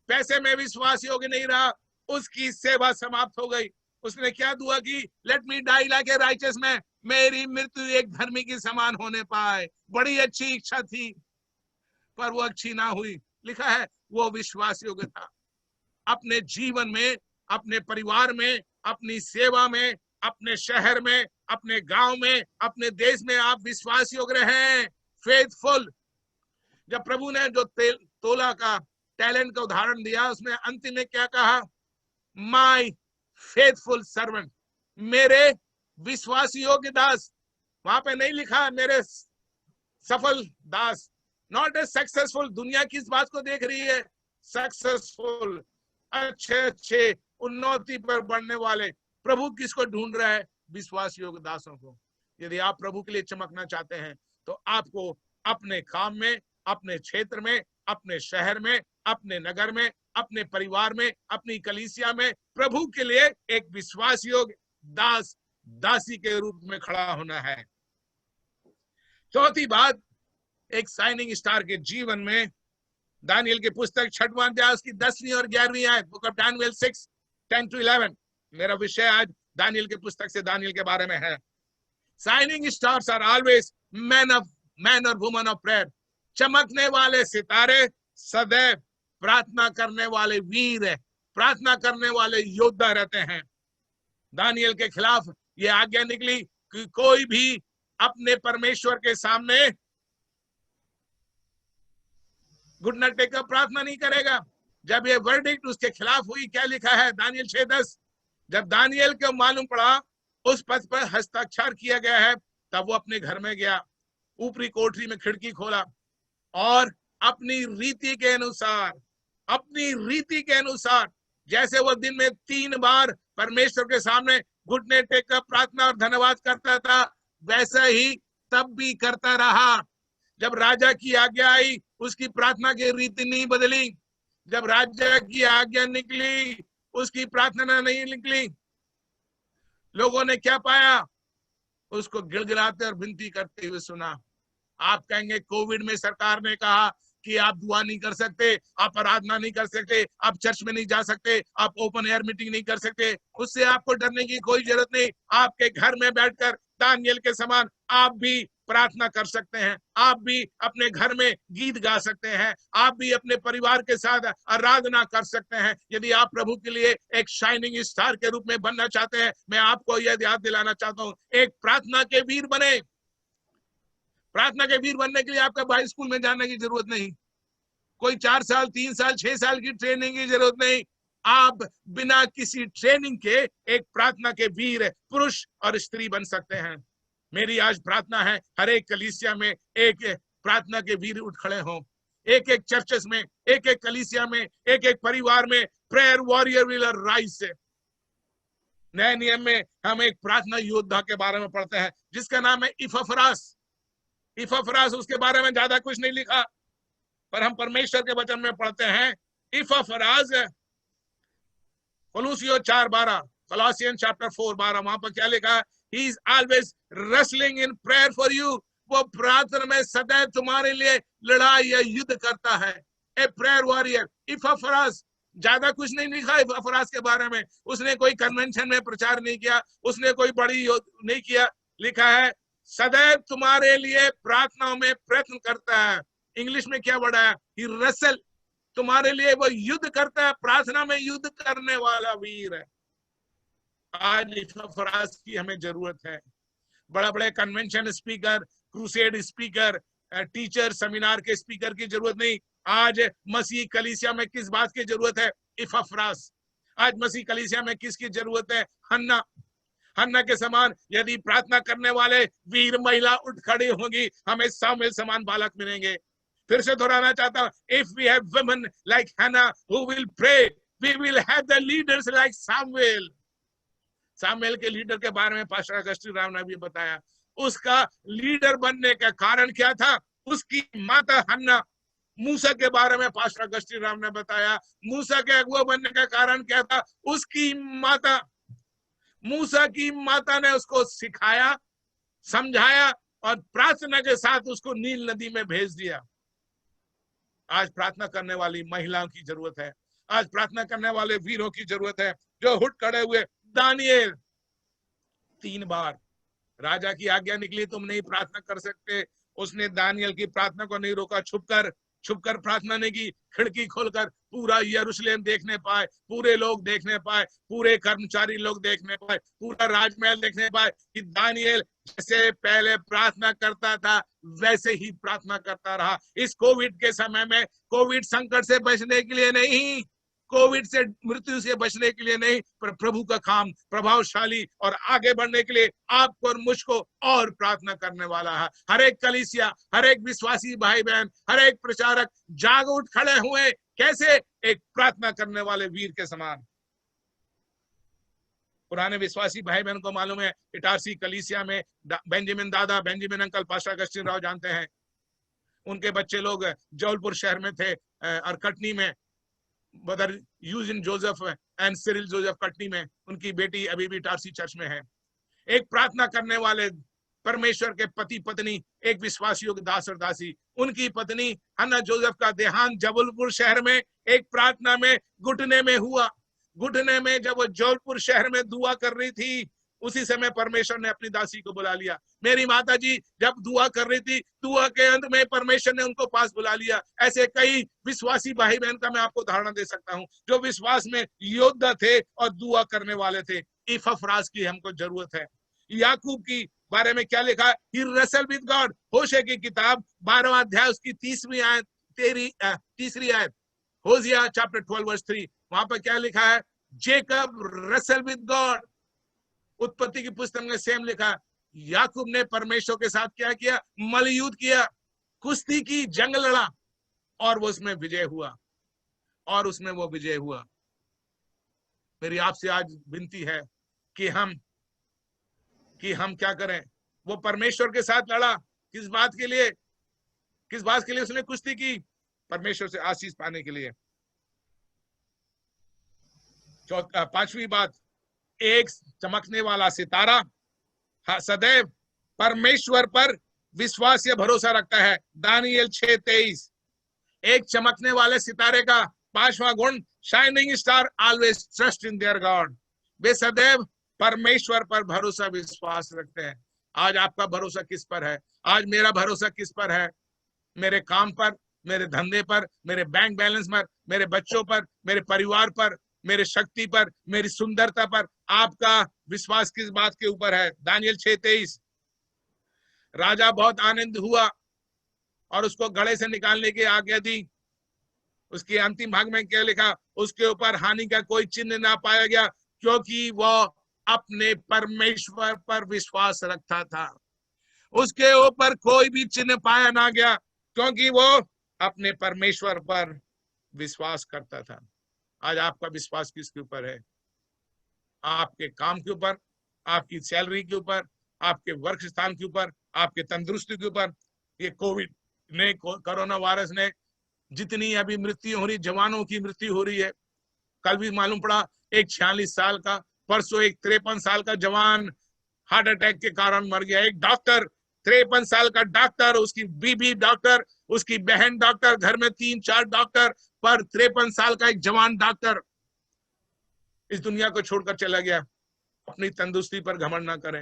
पैसे में विश्वास योग्य नहीं रहा, उसकी सेवा समाप्त हो गई। उसने क्या दुआ की? Let me die like a righteous man, मेरी मृत्यु एक धर्मी के समान होने पाए। बड़ी अच्छी इच्छा थी, पर वो अच्छी ना हुई। लिखा है वो विश्वास योग्य था। अपने जीवन में, अपने परिवार में, अपनी सेवा में, अपने शहर में, अपने गांव में, अपने देश में आप विश्वास योग्य रहे, फेथफुल। जब प्रभु ने जो तोला का टैलेंट का उदाहरण दिया, उसमें अंतिम में क्या कहा? माय फेथफुल सर्वेंट, मेरे विश्वासी योग्य दास। वहां पे नहीं लिखा मेरे सफल दास, नॉट ए सक्सेसफुल। दुनिया किस बात को देख रही है? सक्सेसफुल, अच्छे अच्छे, उन्नति पर बढ़ने वाले। प्रभु किसको ढूंढ रहा है? विश्वास योग्य दासों को। यदि आप प्रभु के लिए चमकना चाहते हैं, तो आपको अपने काम में, अपने क्षेत्र में, अपने शहर में, अपने नगर में, अपने परिवार में, अपनी कलीसिया में प्रभु के लिए एक विश्वास योग्य दास, दासी के रूप में खड़ा होना है। चौथी बात, एक शाइनिंग स्टार के जीवन में, दानियल की पुस्तक 6वां अध्याय उसकी 10वीं और 11वीं आयत, बुक ऑफ डैनियल 6:10-11। मेरा विषय आज दानियल की पुस्तक से दानियल के बारे में है। Shining stars are always man और वुमन ऑफ प्रेयर। चमकने वाले सितारे सदैव प्रार्थना करने वाले वीर है, प्रार्थना करने वाले योद्धा रहते हैं। दानियल के खिलाफ ये आज्ञा निकली कि कोई भी अपने परमेश्वर के सामने घुटना टेककर प्रार्थना नहीं करेगा। जब ये वर्डिक्ट उसके खिलाफ हुई, क्या लिखा है? दानियल 6:10, जब दानियल को मालूम पड़ा उस पद पर हस्ताक्षर किया गया है, तब वो अपने घर में गया, ऊपरी कोठरी में खिड़की खोला और अपनी रीति के अनुसार जैसे वो दिन में 3 बार परमेश्वर के सामने घुटने टेककर प्रार्थना और धन्यवाद करता था, वैसा ही तब भी करता रहा। जब राजा की आज्ञा आई, उसकी प्रार्थना की रीति नहीं बदली। जब राजा की आज्ञा निकली, उसकी प्रार्थना नहीं निकली। लोगों ने क्या पाया? उसको गिड़गिड़ाते और विनती करते हुए सुना। आप कहेंगे कोविड में सरकार ने कहा कि आप दुआ नहीं कर सकते, आप आराधना नहीं कर सकते, आप चर्च में नहीं जा सकते, आप ओपन एयर मीटिंग नहीं कर सकते। उससे आपको डरने की कोई जरूरत नहीं। आपके घर में बैठकर दानियल के समान आप भी प्रार्थना कर सकते हैं, आप भी अपने घर में गीत गा सकते हैं, आप भी अपने परिवार के साथ आराधना कर सकते हैं। यदि आप प्रभु के लिए एक शाइनिंग स्टार के रूप में बनना चाहते हैं, मैं आपको यह याद दिलाना चाहता हूं, एक प्रार्थना के वीर बने। प्रार्थना के वीर बनने के लिए आपका बाइबल स्कूल में जाने की जरूरत नहीं, कोई 4 साल, 3 साल, 6 साल की ट्रेनिंग की जरूरत नहीं। आप बिना किसी ट्रेनिंग के एक प्रार्थना के वीर, पुरुष और स्त्री बन सकते हैं। मेरी आज प्रार्थना है हर एक कलीसिया में एक प्रार्थना के वीर उठ खड़े हों। एक एक चर्चेस में, एक एक कलीसिया में, एक एक परिवार में प्रेयर वॉरियर विल राइज। नए नियम में हम एक प्रार्थना योद्धा के बारे में पढ़ते हैं जिसका नाम है इपफ्रास। इपफ्रास, उसके बारे में ज्यादा कुछ नहीं लिखा, पर हम परमेश्वर के वचन में पढ़ते हैं इपफ्रास, कोलोसियों 4:12, कोलोसियन चैप्टर 4:12, वहां पर क्या लिखा है? He is always wrestling in prayer for you. वो प्रार्थना में सदैव तुम्हारे लिए लड़ाई या युद्ध करता है। ए प्रेयर वॉरियर इपफ्रास, ज्यादा कुछ नहीं लिखा इपफ्रास के बारे में। उसने कोई कन्वेंशन में प्रचार नहीं किया, उसने कोई बड़ी नहीं किया। लिखा है सदैव तुम्हारे लिए प्रार्थनाओं में प्रयत्न करता है। इंग्लिश में क्या वर्ड है? He wrestle तुम्हारे लिए वो युद्ध करता है, प्रार्थना में युद्ध करने वाला वीर है। आज इपफ्रास की हमें जरूरत है। बड़ा बड़े convention speaker, crusade speaker, teacher, seminar के स्पीकर की जरूरत नहीं। आज मसीह कलीसिया में किस बात की जरूरत है? इपफ्रास। आज मसीह कलीसिया में किसकी जरूरत है? हन्ना। हन्ना के समान यदि प्रार्थना करने वाले वीर महिला उठ खड़ी होंगी, हमें सामुएल समान बालक मिलेंगे। फिर से दोहराना चाहता हूं, if we have women like Hannah who will pray, we will have the leaders like Samuel. Samuel के लीडर के बारे में पास्टर अगस्ती राव ने भी बताया। उसका लीडर बनने का कारण क्या था? उसकी माता हन्ना। मूसा के बारे में पास्टर अगस्ती राव ने बताया, मूसा के अगुआ बनने का कारण क्या था? उसकी माता। मूसा की माता ने उसको सिखाया, समझाया और प्रार्थना के साथ उसको नील नदी में भेज दिया। आज प्रार्थना करने वाली महिलाओं की जरूरत है। आज प्रार्थना करने वाले वीरों की जरूरत है जो उठ खड़े हुए। दानियेल 3 बार राजा की आज्ञा निकली, तुम नहीं प्रार्थना कर सकते, उसने दानियेल की प्रार्थना को नहीं रोका। छुपकर प्रार्थना नहीं की, खिड़की खोलकर पूरा यरूशलेम देखने पाए, पूरे लोग देखने पाए, पूरे कर्मचारी लोग देखने पाए, पूरा राजमहल देखने पाए कि दानियेल जैसे पहले प्रार्थना करता था वैसे ही प्रार्थना करता रहा। इस कोविड के समय में, कोविड संकट से बचने के लिए नहीं, कोविड से मृत्यु से बचने के लिए नहीं, पर प्रभु का काम प्रभावशाली और आगे बढ़ने के लिए आपको और मुझको और प्रार्थना करने वाला है। हर एक कलीसिया, हर एक विश्वासी भाई बहन, हर एक प्रचारक जाग उठ खड़े हुए। कैसे? एक प्रार्थना करने वाले वीर के समान। पुराने विश्वासी भाई बहन को मालूम है, इटारसी कलीसिया में बेंजामिन दादा, Benjamin uncle pastor Augustine Rao जानते हैं, उनके बच्चे लोग जबलपुर शहर में थे और कटनी में mother Eugene Joseph and Cyril Joseph Katni में, उनकी बेटी अभी भी टारसी चर्च में है। एक प्रार्थना करने वाले परमेश्वर के पति पत्नी, एक विश्वासियों के दास और दासी, उनकी पत्नी हन्ना जोसेफ का देहांत जबलपुर शहर में एक प्रार्थना में घुटने में हुआ। घुटने में जब वो जबलपुर शहर में दुआ कर रही थी, उसी समय परमेश्वर ने अपनी दासी को बुला लिया। मेरी माता जी जब दुआ कर रही थी, दुआ के अंत में परमेश्वर ने उनको पास बुला लिया। ऐसे कई विश्वासी भाई बहन का मैं आपको उदाहरण दे सकता हूं जो विश्वास में योद्धा थे और दुआ करने वाले थे। इपफ्रास की हमको जरूरत है। याकूब की बारे में क्या लिखा है? ही रेसल विद गॉड। होशे की किताब 12वां अध्याय उसकी 30वीं आयत, तीसरी आयत, होशिया चैप्टर 12 वर्स 3, वहां पर क्या लिखा है? Jacob wrestle with God. उत्पत्ति की पुस्तक में सेम लिखा, याकूब ने परमेश्वर के साथ क्या किया? मल्लयुद्ध किया, कुश्ती की, जंग लड़ा और वो उसमें विजय हुआ, और उसमें वो विजय हुआ। मेरी आपसे आज विनती है कि हम क्या करें? वो परमेश्वर के साथ लड़ा, किस बात के लिए? किस बात के लिए उसने कुश्ती की? परमेश्वर से आशीष पाने के लिए। पांचवी बात, एक चमकने वाला सितारा सदैव परमेश्वर पर विश्वास या भरोसा रखता है। दानियेल 6:23। एक चमकने वाले सितारे का 5वां गुण, shining star always trust in their God. वे सदैव परमेश्वर पर भरोसा, विश्वास रखते हैं। आज आपका भरोसा किस पर है? आज मेरा भरोसा किस पर है? मेरे काम पर, मेरे धंधे पर, मेरे बैंक बैलेंस पर, मेरे बच्चों पर, मेरे परिवार पर, मेरे शक्ति पर, मेरी सुंदरता पर आपका विश्वास किस बात के ऊपर है? दानियेल 6:23। राजा बहुत आनंद हुआ और उसको गड़े से निकालने की आज्ञा दी। उसके अंतिम भाग में क्या लिखा? उसके ऊपर हानि का कोई चिन्ह ना पाया गया क्योंकि वह अपने परमेश्वर पर विश्वास रखता था। उसके ऊपर कोई भी चिन्ह पाया ना गया क्योंकि वो अपने परमेश्वर पर विश्वास करता था। आज आपका विश्वास किसके ऊपर है? आपके काम के ऊपर, आपकी सैलरी के ऊपर, आपके वर्क स्थान के ऊपर, आपके तंदुरुस्ती के ऊपर? ये कोविड ने, कोरोना वायरस ने जितनी अभी मृत्यु हो रही, जवानों की मृत्यु हो रही है। कल भी मालूम पड़ा एक 46 साल का, परसों एक 53 साल का जवान हार्ट अटैक के कारण मर गया। एक डॉक्टर, 53 साल का डॉक्टर, उसकी बीबी डॉक्टर, उसकी बहन डॉक्टर, घर में 3-4 डॉक्टर, पर 53 साल का एक जवान डॉक्टर इस दुनिया को छोड़कर चला गया। अपनी तंदुरुस्ती पर घमंड ना करें।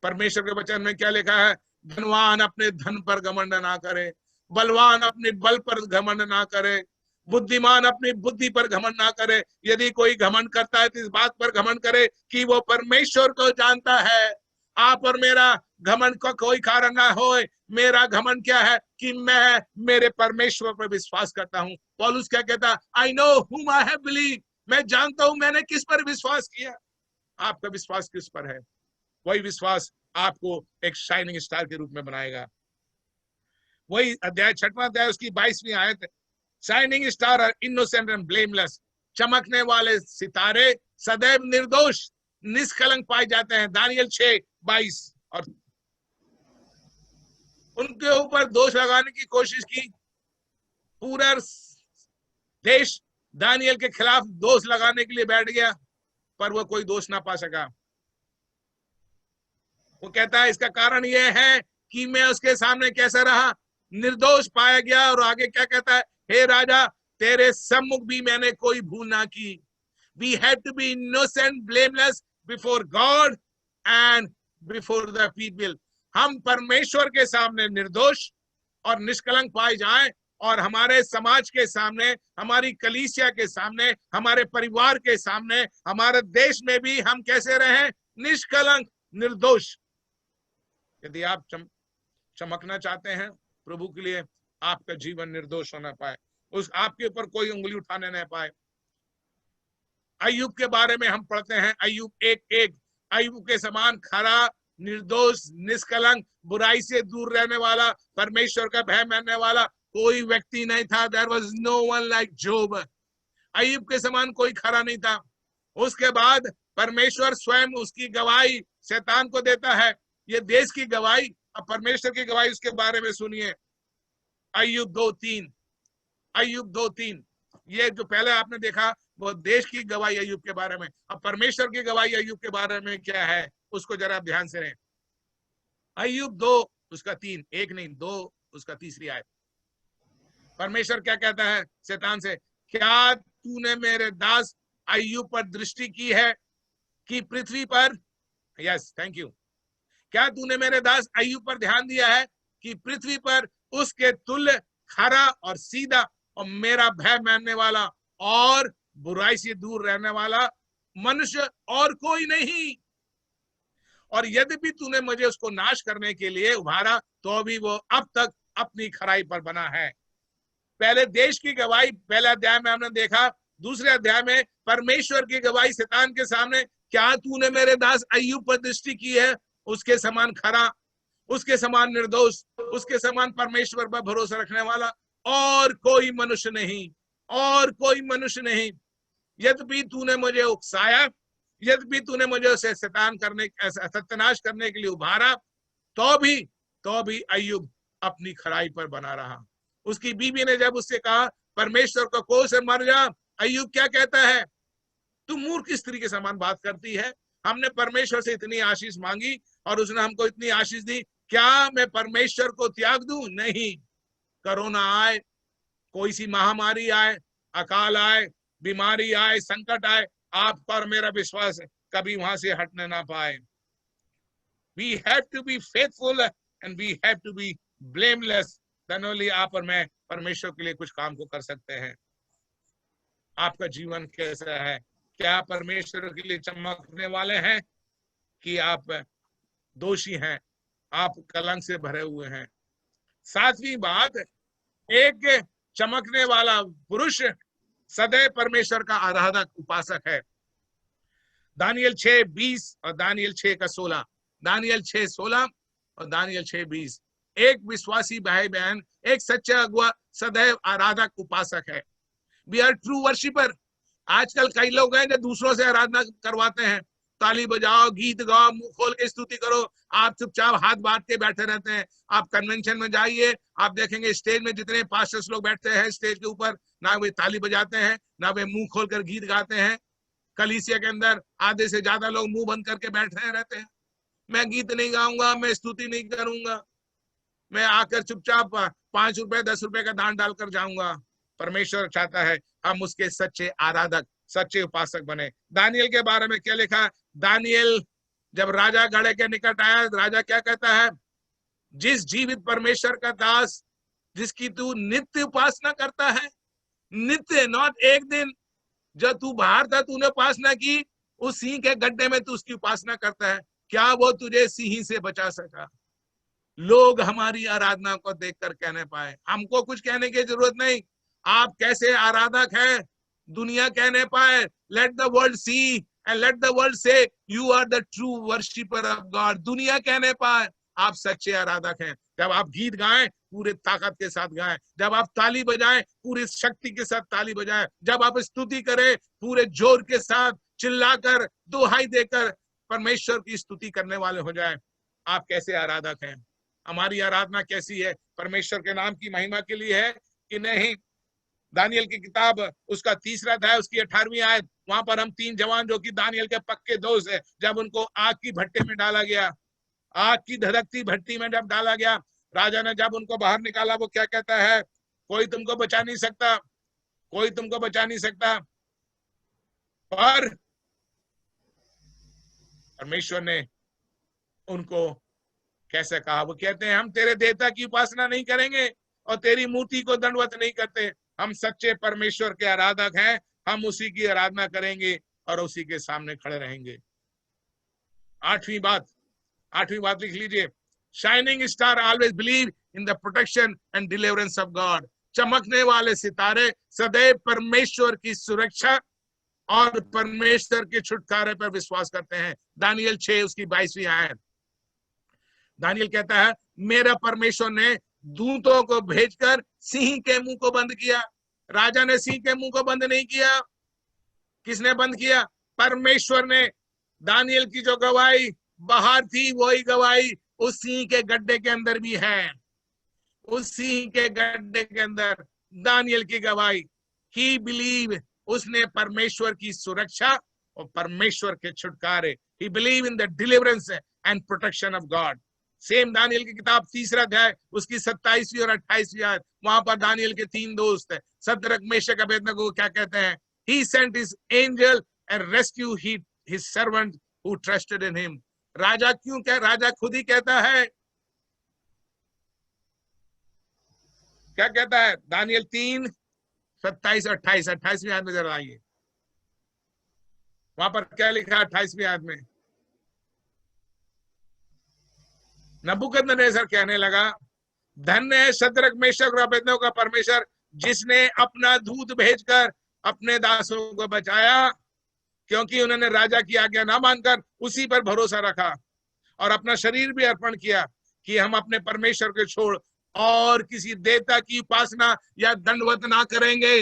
परमेश्वर के वचन में क्या लिखा है? धनवान अपने धन पर घमंड ना करे, बलवान अपने बल पर घमंड ना करे, बुद्धिमान अपनी बुद्धि पर घमंड ना करे। यदि कोई घमंड करता है तो इस बात पर घमंड करे कि वो परमेश्वर को जानता है। आप और मेरा घमंड का कोई कारण ना हो। मेरा घमंड क्या है कि मैं मेरे परमेश्वर पर विश्वास करता हूं। पौलुस क्या कहता है, I know whom I have believed, मैं जानता हूं मैंने किस पर विश्वास किया। आपका विश्वास किस पर है? वही विश्वास आपको एक शाइनिंग स्टार के रूप में बनाएगा। वही अध्याय 6वां अध्याय उसकी 22वीं आयत, shining star are innocent and blameless, चमकने वाले सितारे सदैव निर्दोष निष्कलंक पाए जाते हैं। दानियल 6:22। और उनके ऊपर दोष लगाने की कोशिश की, पूरा देश दानियल के खिलाफ दोष लगाने के लिए बैठ गया, पर वो कोई दोष ना पा सका। वो कहता है इसका कारण यह है कि मैं उसके सामने कैसा रहा, निर्दोष पाया गया। और आगे क्या कहता है, हे राजा तेरे सम्मुख भी मैंने कोई भूल ना की। We had to be innocent, blameless before God and before the people. हम परमेश्वर के सामने निर्दोष और निष्कलंक पाए जाएं, और हमारे समाज के सामने, हमारी कलीसिया के सामने, हमारे परिवार के सामने, हमारे देश में भी हम कैसे रहें, निष्कलंक, निर्दोष। यदि आप चमकना चाहते हैं प्रभु के लिए, आपका जीवन निर्दोष होना पाए, उस आपके ऊपर कोई उंगली उठाने न पाए। अय्यूब के बारे में हम पढ़ते हैं, अय्यूब 1:1, अय्यूब के समान खरा, निर्दोष, निष्कलंक, बुराई से दूर रहने वाला, परमेश्वर का भय मानने वाला कोई व्यक्ति नहीं था। There was no one like Job. अय्यूब के समान कोई खरा नहीं था। उसके बाद परमेश्वर स्वयं उसकी गवाही शैतान को देता है। ये देश की गवाही, अब परमेश्वर की गवाही उसके बारे में सुनिए। अय्यूब 2:3, अय्यूब 2:3। ये जो पहले आपने देखा वो देश की गवाही अय्यूब के बारे में, अब परमेश्वर की गवाही अय्यूब के बारे में क्या है उसको जरा ध्यान से रहें। अय्यूब 2 उसका 3, 1 नहीं 2 उसका 3री आयत। परमेश्वर क्या कहता है शैतान से, क्या तूने मेरे दास अय्यूब पर दृष्टि की है कि पृथ्वी पर, यस थैंक यू, क्या तूने मेरे दास अय्यूब पर ध्यान दिया है कि पृथ्वी पर उसके तुल्य खरा और सीधा और मेरा भय मानने वाला और बुराई से दूर रहने वाला मनुष्य और कोई नहीं। और यद्यपि तूने मुझे उसको नाश करने के लिए उभारा, तो भी वो अब तक अपनी खराई पर बना है। पहले देश की गवाही पहले अध्याय में हमने देखा, दूसरे अध्याय में परमेश्वर की गवाही शैतान के सामने, क्या तूने मेरे दास अय्यूब पर दृष्टि की है, उसके समान खरा, उसके समान निर्दोष, उसके समान परमेश्वर पर भरोसा रखने वाला और कोई मनुष्य नहीं, और कोई मनुष्य नहीं। यद्यपि तूने मुझे उकसाया, यद्यपि तूने मुझे उसे शैतान करने, सत्यानाश करने के लिए उभारा, तो भी अय्यूब अपनी खराई पर बना रहा। उसकी बीवी ने जब उससे कहा परमेश्वर को कोल से मर जा, अय्यूब क्या कहता है, तू मूर्ख स्त्री के समान बात करती है। हमने परमेश्वर से इतनी आशीष मांगी और उसने हमको इतनी आशीष दी, क्या मैं परमेश्वर को त्याग दूं? नहीं। कोरोना आए, कोई सी महामारी आए, अकाल आए, बीमारी आए, संकट आए, आपका और मेरा विश्वास कभी वहां से हटने ना पाए। We have to be faithful and we have to be blameless. Then only आप और मैं परमेश्वर के लिए कुछ काम को कर सकते हैं। आपका जीवन कैसा है? क्या परमेश्वर के लिए चमकने वाले हैं कि आप दोषी हैं, आप कलंक से भरे हुए हैं? 7वीं बात, एक चमकने वाला पुरुष सदैव परमेश्वर का आराधक उपासक है। दानियल 6:20 और दानियल 6:16, दानियल 6:16 और दानियल 6:20। एक विश्वासी भाई बहन, एक सच्चा अगुआ सदैव आराधक उपासक है। We are true worshipper. आजकल कई लोग हैं जो दूसरों से आराधना करवाते हैं, ताली बजाओ, गीत गाओ, मुंह खोल के स्तुति करो, आप चुपचाप हाथ बांध के बैठे रहते हैं। आप कन्वेंशन में जाइए, आप देखेंगे स्टेज में जितने पास्टर्स लोग बैठते हैं स्टेज के ऊपर, ना वे ताली बजाते हैं, ना वे मुंह खोलकर गीत गाते हैं। कलीसिया के अंदर आधे से ज्यादा लोग मुंह बंद करके बैठे रहते हैं। मैं गीत नहीं गाऊंगा, मैं स्तुति नहीं करूंगा, मैं आकर चुपचाप 5 रुपए 10 रुपए का दान डालकर जाऊंगा। परमेश्वर चाहता है हम उसके सच्चे आराधक, सच्चे उपासक बने। दानियल के बारे में क्या लिखा? दानियल जब राजा गढ़े के निकट आया, राजा क्या कहता है, जिस जीवित परमेश्वर का दास जिसकी तू नित्य उपासना करता है, नित्य, नॉट एक दिन। जब तू बाहर था तूने उपासना की, उस सिंह के गड्ढे में तू उसकी उपासना करता है, क्या वो तुझे सिंह से बचा सका? लोग हमारी आराधना को देखकर कहने पाए, हमको कुछ कहने की जरूरत नहीं, आप कैसे आराधक हैं दुनिया कहने पाए। Let the world see and let the world see you are the true worshipper of God. दुनिया कहने पाए आप सच्चे आराधक हैं। जब आप गीत गाएं पूरे ताकत के साथ गाएं, जब आप ताली बजाएं पूरी शक्ति के साथ ताली बजाएं, जब आप स्तुति करें पूरे जोर के साथ चिल्लाकर दुहाई देकर परमेश्वर की स्तुति करने वाले हो जाएं। आप कैसे आराधक हैं? हमारी आराधना कैसी है? परमेश्वर के नाम की महिमा के लिए है कि नहीं? दानियल की किताब उसका 3रा अध्याय उसकी 18वीं आयत, वहां पर हम 3 जवान जो कि दानियल के पक्के दोस्त है, जब उनको आग की भट्टे में डाला गया, आग की धधकती भट्टी में जब डाला गया, राजा ने जब उनको बाहर निकाला, वो क्या कहता है? कोई तुमको बचा नहीं सकता, कोई तुमको बचा नहीं सकता। पर परमेश्वर ने उनको कैसे कहा? वो कहते हैं हम तेरे देवता की उपासना नहीं करेंगे और तेरी मूर्ति को दंडवत नहीं करते, हम सच्चे परमेश्वर के आराधक हैं, हम उसी की आराधना करेंगे और उसी के सामने खड़े रहेंगे। 8वीं बात लिख लीजिए, shining star always believe in the protection and deliverance of God. चमकने वाले सितारे सदैव परमेश्वर की सुरक्षा और परमेश्वर के छुटकारे पर विश्वास करते हैं। दानियल 6 उसकी 22वीं आयत, दानियल कहता है मेरा परमेश्वर ने दूतों को भेजकर सिंह के मुंह को बंद किया। राजा ने सिंह के मुंह को बंद नहीं किया, किसने बंद किया? परमेश्वर ने। दानियल की जो गवाही बाहर थी वही गवाही उस सिंह के गड्ढे के अंदर भी है। उस सिंह के गड्ढे के अंदर दानियल की गवाही, ही बिलीव, उसने परमेश्वर की सुरक्षा और परमेश्वर के छुटकारे, he believe in the deliverance and protection of God. Same दानियल की किताब 3रा अध्याय उसकी 27वीं और 28वीं आयत, वहां पर दानियल के 3 दोस्त है, शद्रक मेशक अबेदनगो, क्या कहते हैं? He sent his angel and rescue his servant who trusted in him। राजा क्यों क्या? राजा खुद ही कहता है, क्या कहता है? दानियल 3 27 28, 28वीं आयत में जरा आइए, वहां पर क्या लिखा है 28वीं आयत में? नबूकदनेस्सर कहने लगा, धन्य है शद्रक मेशक और अबेदनगो का परमेश्वर, जिसने अपना दूत भेजकर अपने दासों को बचाया, क्योंकि उन्होंने राजा की आज्ञा ना मानकर उसी पर भरोसा रखा और अपना शरीर भी अर्पण किया कि हम अपने परमेश्वर के छोड़ और किसी देवता की उपासना या दंडवत ना करेंगे।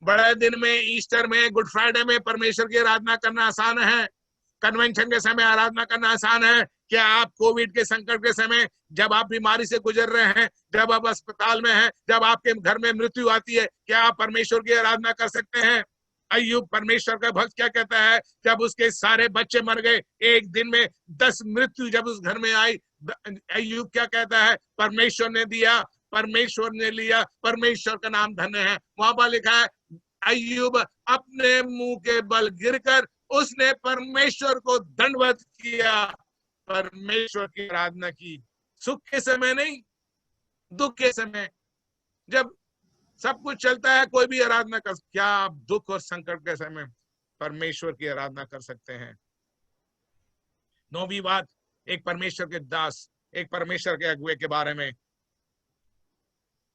बड़े दिन में, ईस्टर में, गुड फ्राइडे में परमेश्वर की आराधना करना आसान है, कन्वेंशन के समय आराधना करना आसान है। क्या आप कोविड के संकट के समय, जब आप बीमारी से गुजर रहे हैं, जब आप अस्पताल में हैं, जब आपके घर में मृत्यु आती है, क्या आप परमेश्वर की आराधना कर सकते हैं? अय्यूब, परमेश्वर का भक्त, क्या कहता है? जब उसके सारे बच्चे मर गए, एक दिन में 10 मृत्यु जब उस घर में आई, अय्यूब क्या कहता है? परमेश्वर ने दिया, परमेश्वर ने लिया, परमेश्वर का नाम धन्य है। वहां पर लिखा है अय्यूब अपने मुंह के बल गिरकर उसने परमेश्वर को दंडवत किया, परमेश्वर की आराधना की। सुख के समय नहीं, दुख के समय, जब सब कुछ चलता है कोई भी आराधना कर, क्या आप दुख और संकट के समय परमेश्वर की आराधना कर सकते हैं? 9वीं बात, एक परमेश्वर के दास, एक परमेश्वर के अगुए के बारे में,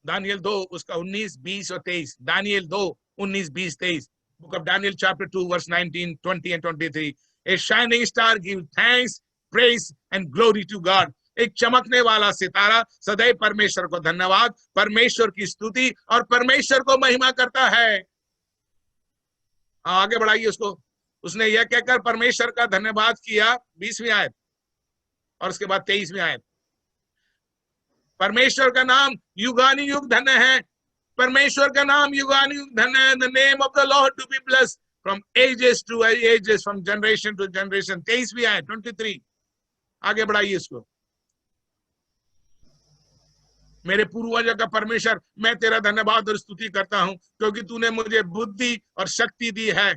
दानियल 2 उसका 19, 20 और 23। Daniel 2 19, 20, 23। Book of Daniel chapter 2 verse 19, 20 and 23। A shining star gives thanks, praise and glory to God। एक चमकने वाला सितारा सदैव परमेश्वर को धन्यवाद, परमेश्वर की स्तुति और परमेश्वर को महिमा करता है। आगे बढ़ाइए उसको। उसने यह कहकर परमेश्वर का धन्यवाद किया, 20वीं आयत, और उसके बाद 23वीं आयत। परमेश्वर का नाम युगानुयुग धन्य है, परमेश्वर का नाम युगानुयुग धन्य है। The name of the Lord to be blessed from ages to ages, from generation to generation. 23वीं आयत, 23। आगे बढ़ाइए इसको। मेरे पूर्वजों का परमेश्वर, मैं तेरा धन्यवाद और स्तुति करता हूं, क्योंकि तूने मुझे बुद्धि और शक्ति दी है।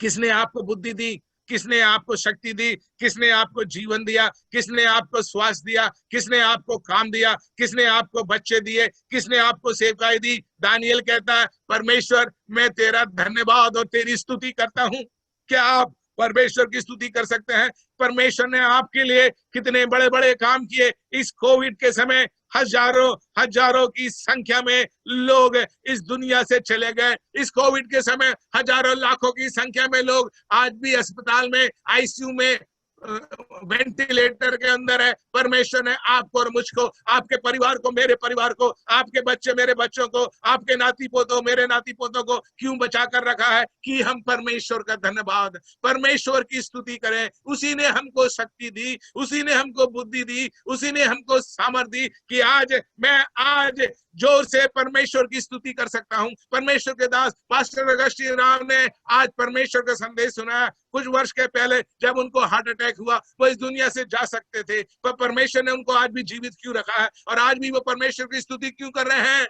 किसने आपको बुद्धि दी? किसने आपको शक्ति दी, किसने आपको जीवन दिया, किसने आपको स्वास्थ्य दिया, किसने आपको काम दिया, किसने आपको बच्चे दिए, किसने आपको सेवकाई दी। दानियल कहता है, परमेश्वर मैं तेरा धन्यवाद और तेरी स्तुति करता हूं। क्या आप परमेश्वर की स्तुति कर सकते हैं? परमेश्वर ने आपके लिए कितने बड़े बड़े काम किए। इस कोविड के समय हजारों हजारों की संख्या में लोग इस दुनिया से चले गए। इस कोविड के समय हजारों लाखों की संख्या में लोग आज भी अस्पताल में, आईसीयू में, वेंटिलेटर के अंदर है। परमेश्वर ने आपको और मुझको, आपके परिवार को, मेरे परिवार को, आपके बच्चे मेरे बच्चों को, आपके नाती पोतों मेरे नाती पोतों को क्यों बचा कर रखा है? कि हम परमेश्वर का धन्यवाद, परमेश्वर की स्तुति करें। उसी ने हमको शक्ति दी, उसी ने हमको बुद्धि दी, उसी ने हमको सामर्थ दी कि आज जोर से परमेश्वर की स्तुति कर सकता हूं। परमेश्वर के दास पास्टर अगस्तीन राव ने आज परमेश्वर का संदेश सुनाया। कुछ वर्ष के पहले जब उनको हार्ट अटैक हुआ, वो इस दुनिया से जा सकते थे, पर परमेश्वर ने उनको आज भी जीवित क्यों रखा है? और आज भी वो परमेश्वर की स्तुति क्यों कर रहे हैं?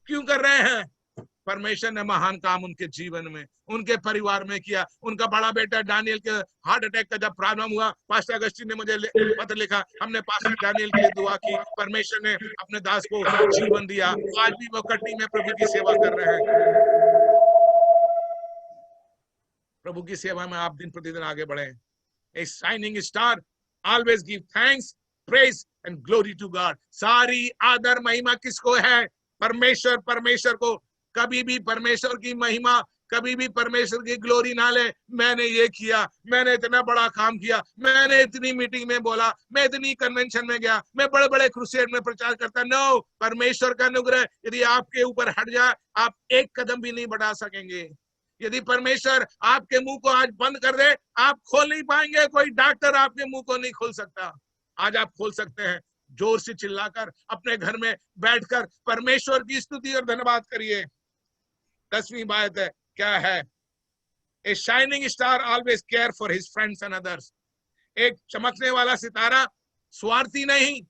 क्यों कर रहे हैं? परमेश्वर ने महान काम उनके जीवन में, उनके परिवार में किया। उनका बड़ा बेटा दानियल के हार्ट अटैक का जब प्रॉब्लम हुआ, पास्टर अगस्तीन ने मुझे पत्र लिखा, हमने पास्टर दानियल के लिए दुआ की, परमेश्वर ने अपने दास को जीवन दिया। आज भी वो कटनी में प्रभु की सेवा कर रहे हैं। प्रभु की सेवा में आप दिन प्रतिदिन आगे बढ़े। A shining star always give thanks, praise and glory to God. सारी आदर महिमा किसको है? परमेश्वर। परमेश्वर को कभी भी परमेश्वर की महिमा, कभी भी परमेश्वर की ग्लोरी ना ले। मैंने ये किया, मैंने इतना बड़ा काम किया, मैंने इतनी मीटिंग में बोला, मैं इतनी कन्वेंशन में गया, मैं बड़े बड़े क्रूसेड में प्रचार करता। नो, परमेश्वर का अनुग्रह यदि आपके ऊपर हट जाए, आप एक कदम भी नहीं बढ़ा सकेंगे। यदि परमेश्वर आपके मुंह को आज बंद कर दे, आप खोल नहीं पाएंगे। कोई डॉक्टर आपके मुंह को नहीं खोल सकता। आज आप खोल सकते हैं। जोर से चिल्लाकर अपने घर में बैठकर परमेश्वर की स्तुति और धन्यवाद करिए। 10वीं बात है, क्या है? ए shining star always care for his friends and others. एक चमकने वाला सितारा स्वार्थी नहीं,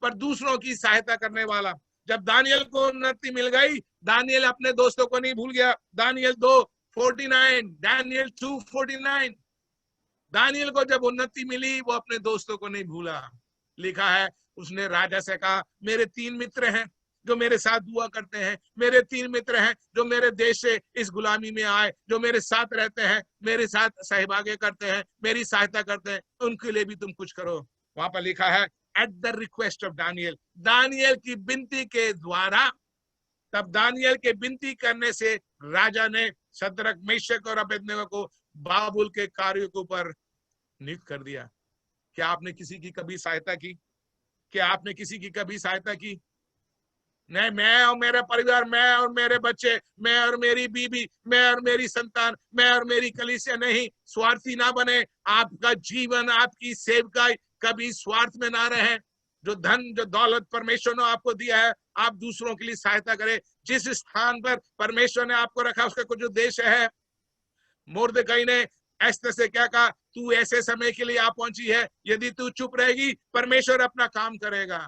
पर दूसरों की सहायता करने वाला। जब दानियल को उन्नति मिल गई, दानियल अपने दोस्तों को नहीं भूल गया। Daniel 2:49, Daniel 2:49। दानियल को जब उन्नति मिली, वो अपने दोस्तों को नहीं भूला। लिखा है, उसने राजा से कहा, मेरे 3 मित्र हैं जो मेरे साथ दुआ करते हैं, मेरे 3 मित्र हैं जो मेरे देश से इस गुलामी में आए, जो मेरे साथ रहते हैं, मेरे साथ सहभागी करते हैं, मेरी सहायता करते हैं, उनके लिए भी तुम कुछ करो। वहां पर लिखा है, at the request of Daniel. दानियल की विनती के द्वारा, तब दानियल के विनती करने से राजा ने शद्रक, मेशक और अबेदनगो को बाबुल के कार्यों के ऊपर नियुक्त कर दिया। क्या आपने किसी की कभी सहायता की? क्या आपने किसी की कभी सहायता की? नहीं, मैं और मेरा परिवार, मैं और मेरे बच्चे, मैं और मेरी बीबी, मैं और मेरी संतान, मैं और मेरी कलीसिया। नहीं, स्वार्थी ना बने। आपका जीवन, आपकी सेवकाई कभी स्वार्थ में ना रहे। जो धन, जो दौलत परमेश्वर ने आपको दिया है, आप दूसरों के लिए सहायता करें। जिस स्थान पर परमेश्वर ने आपको रखा, उसका कुछ उद्देश्य है। मुर्दकई ने एस्तर से क्या कहा? तू ऐसे समय के लिए आ पहुंची है, यदि तू चुप रहेगी, परमेश्वर अपना काम करेगा।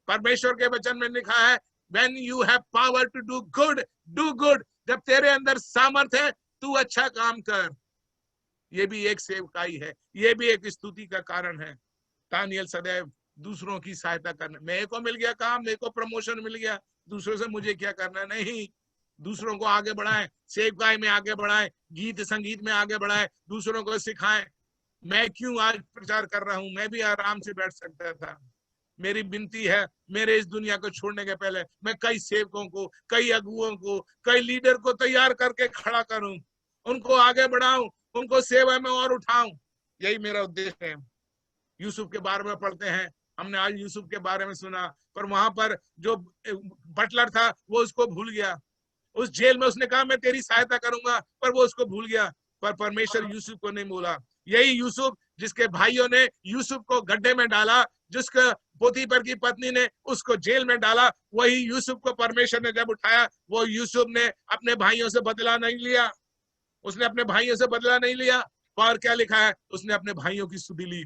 परमेश्वर के वचन में लिखा है, when you have power to do good, do good। जब तेरे अंदर सामर्थ है, तू अच्छा काम कर। ये भी एक सेवकाई है, ये भी एक स्तुति का कारण है। दानियल सदैव दूसरों की सहायता करने। मेरे को मिल गया काम, मेरे को प्रमोशन मिल गया, दूसरों से मुझे क्या करना? नहीं, दूसरों को आगे बढ़ाएं, सेवकाई में आगे बढ़ाएं, गीत संगीत में आगे बढ़ाएं, दूसरों को सिखाएं। मैं क्यों आज प्रचार कर रहा हूं? मैं भी आराम से बैठ सकता था। मेरी विनती है, मेरे इस दुनिया को छोड़ने के पहले मैं कई सेवकों को, कई अगुओं को, कई लीडर को तैयार करके खड़ा करूं, उनको आगे बढ़ाऊं, उनको सेवा में और उठाऊं। यही मेरा उद्देश्य है। यूसुफ के बारे में पढ़ते हैं, हमने आज यूसुफ के बारे में सुना, पर वहां पर जो बटलर था वो उसको भूल गया। उस जेल में उसने कहा मैं तेरी सहायता करूंगा, पर वो उसको भूल गया। पर परमेश्वर यूसुफ को नहीं भूला। यही यूसुफ जिसके भाइयों ने यूसुफ को गड्ढे में डाला, जिसका पोतीफर की पत्नी ने उसको जेल में डाला, वही यूसुफ को परमेश्वर ने जब उठाया, वो यूसुफ ने अपने भाइयों से बदला नहीं लिया। उसने अपने भाइयों से बदला नहीं लिया। और क्या लिखा है? उसने अपने भाइयों की स्तुति ली।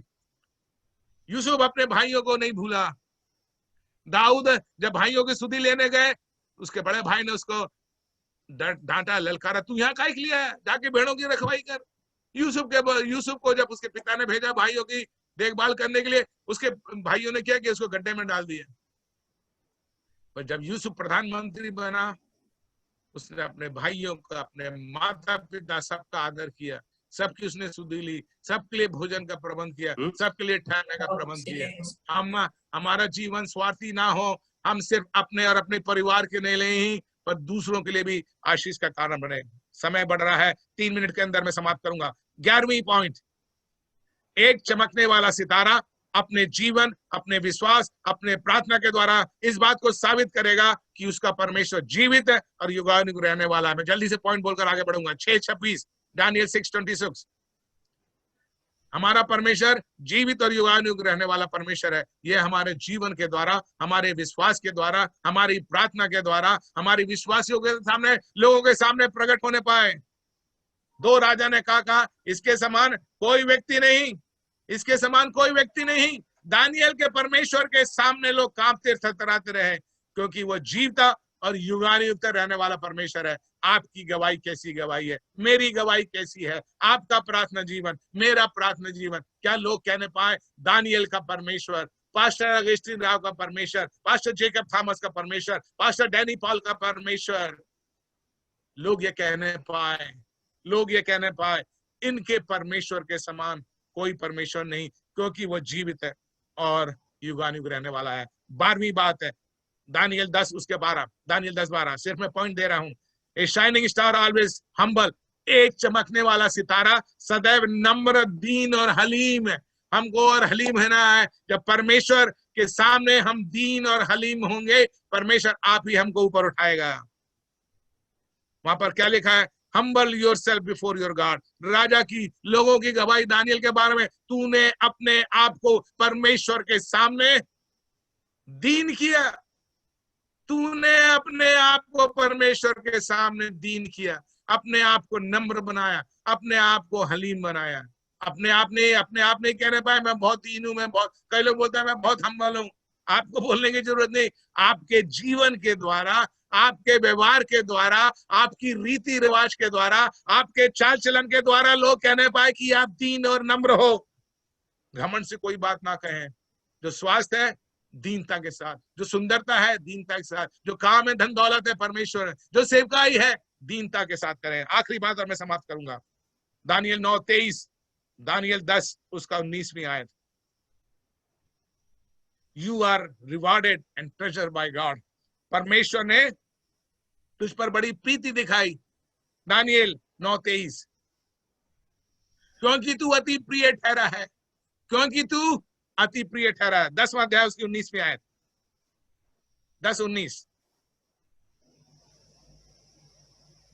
यूसुफ अपने भाइयों को नहीं भूला। दाऊद जब भाइयों की स्तुति लेने गए, उसके बड़े भाई ने उसको डांटा, ललकारा, तू यहाँ काहे के लिए आया, जाके भेड़ों की रखवाई कर। यूसुफ को जब उसके पिता ने भेजा भाइयों की देखभाल करने के लिए, उसके भाइयों ने क्या किया, उसको गड्ढे में डाल दिया। पर जब यूसुफ प्रधानमंत्री बना, उसने अपने भाइयों का, अपने माता पिता सबका आदर किया, सबकी उसने सुधि ली, सबके लिए भोजन का प्रबंध किया, सबके लिए ठहरने का प्रबंध किया। हमारा जीवन स्वार्थी ना हो, हम सिर्फ अपने और अपने परिवार के लिए ही, पर दूसरों के लिए भी आशीष का कारण बने। समय बढ़ रहा है, 3 मिनट के अंदर मैं समाप्त करूंगा। 11वीं पॉइंट, एक चमकने वाला सितारा अपने जीवन, अपने विश्वास, अपने प्रार्थना के द्वारा इस बात को साबित करेगा कि उसका परमेश्वर जीवित है और युगानुग रहने वाला है। मैं जल्दी से पॉइंट बोलकर आगे बढ़ूंगा। 6:26, दानियल 6:26। हमारा परमेश्वर जीवित और युगानुग रहने वाला परमेश्वर है। यह हमारे जीवन के द्वारा, हमारे विश्वास के द्वारा, हमारी प्रार्थना के द्वारा, हमारी विश्वासियों के सामने, लोगों के सामने प्रकट होने पाए। 2 राजा ने कहा इसके समान कोई व्यक्ति नहीं, इसके समान कोई व्यक्ति नहीं। दानियल के परमेश्वर के सामने लोग कांपते थरथराते रहे, क्योंकि वो जीवता और युगानुयुक्त रहने वाला परमेश्वर है। आपकी गवाही कैसी गवाही है, मेरी गवाही कैसी है, आपका प्रार्थना जीवन, मेरा प्रार्थना जीवन, क्या लोग कहने पाए दानियल का परमेश्वर, पास्टर अगस्टिन राव का परमेश्वर, पास्टर जेकब थॉमस का परमेश्वर, पास्टर डैनी पॉल का परमेश्वर, लोग ये कहने पाए, लोग ये कहने पाए इनके परमेश्वर के समान कोई परमेश्वर नहीं, क्योंकि वो जीवित है और युगानुग रहने वाला है। 12वीं बात है दानियल 10 उसके 12, दानियल 10:12। सिर्फ मैं पॉइंट दे रहा हूं। ए शाइनिंग स्टार ऑलवेज हम्बल, एक चमकने वाला सितारा सदैव नम्र, दीन और हलीम है। हमको और हलीम होना है। जब परमेश्वर के सामने हम दीन और हलीम होंगे, परमेश्वर आप ही हमको ऊपर उठाएगा। वहां पर क्या लिखा है, humble yourself before your God. राजा की, लोगों की गवाही दानियल के बारे में, तूने अपने आप को परमेश्वर के सामने दीन किया, तूने अपने आप को परमेश्वर के सामने दीन किया, अपने आप को नम्र बनाया, अपने आप को हलीम बनाया। अपने आप नहीं कहने पाए मैं बहुत दीन हूं, मैं बहुत, कई लोग बोलते हैं मैं बहुत हम्बल हूं। आपको बोलने की जरूरत नहीं, आपके जीवन के द्वारा, आपके व्यवहार के द्वारा, आपकी रीति रिवाज के द्वारा, आपके चाल चलन के द्वारा लोग कहने पाए कि आप दीन और नम्र हो। घमंड से कोई बात ना कहें। जो स्वास्थ्य है दीनता के साथ, जो सुंदरता है दीनता के साथ, जो काम है, धन दौलत है, परमेश्वर है, जो सेवकाई है दीनता के साथ करें। आखिरी बात और मैं समाप्त करूंगा। दानियल 9:23, दानियल 10 उसका 19वीं आयत। You are rewarded and treasure by God. परमेश्वर ने तुझ पर बड़ी प्रीति दिखाई। दानियल 9:23, क्योंकि तू अति प्रिय ठहरा है, क्योंकि तू अति प्रिय ठहरा है। 10वां अध्याय उसकी 19वीं आयत, 10:19,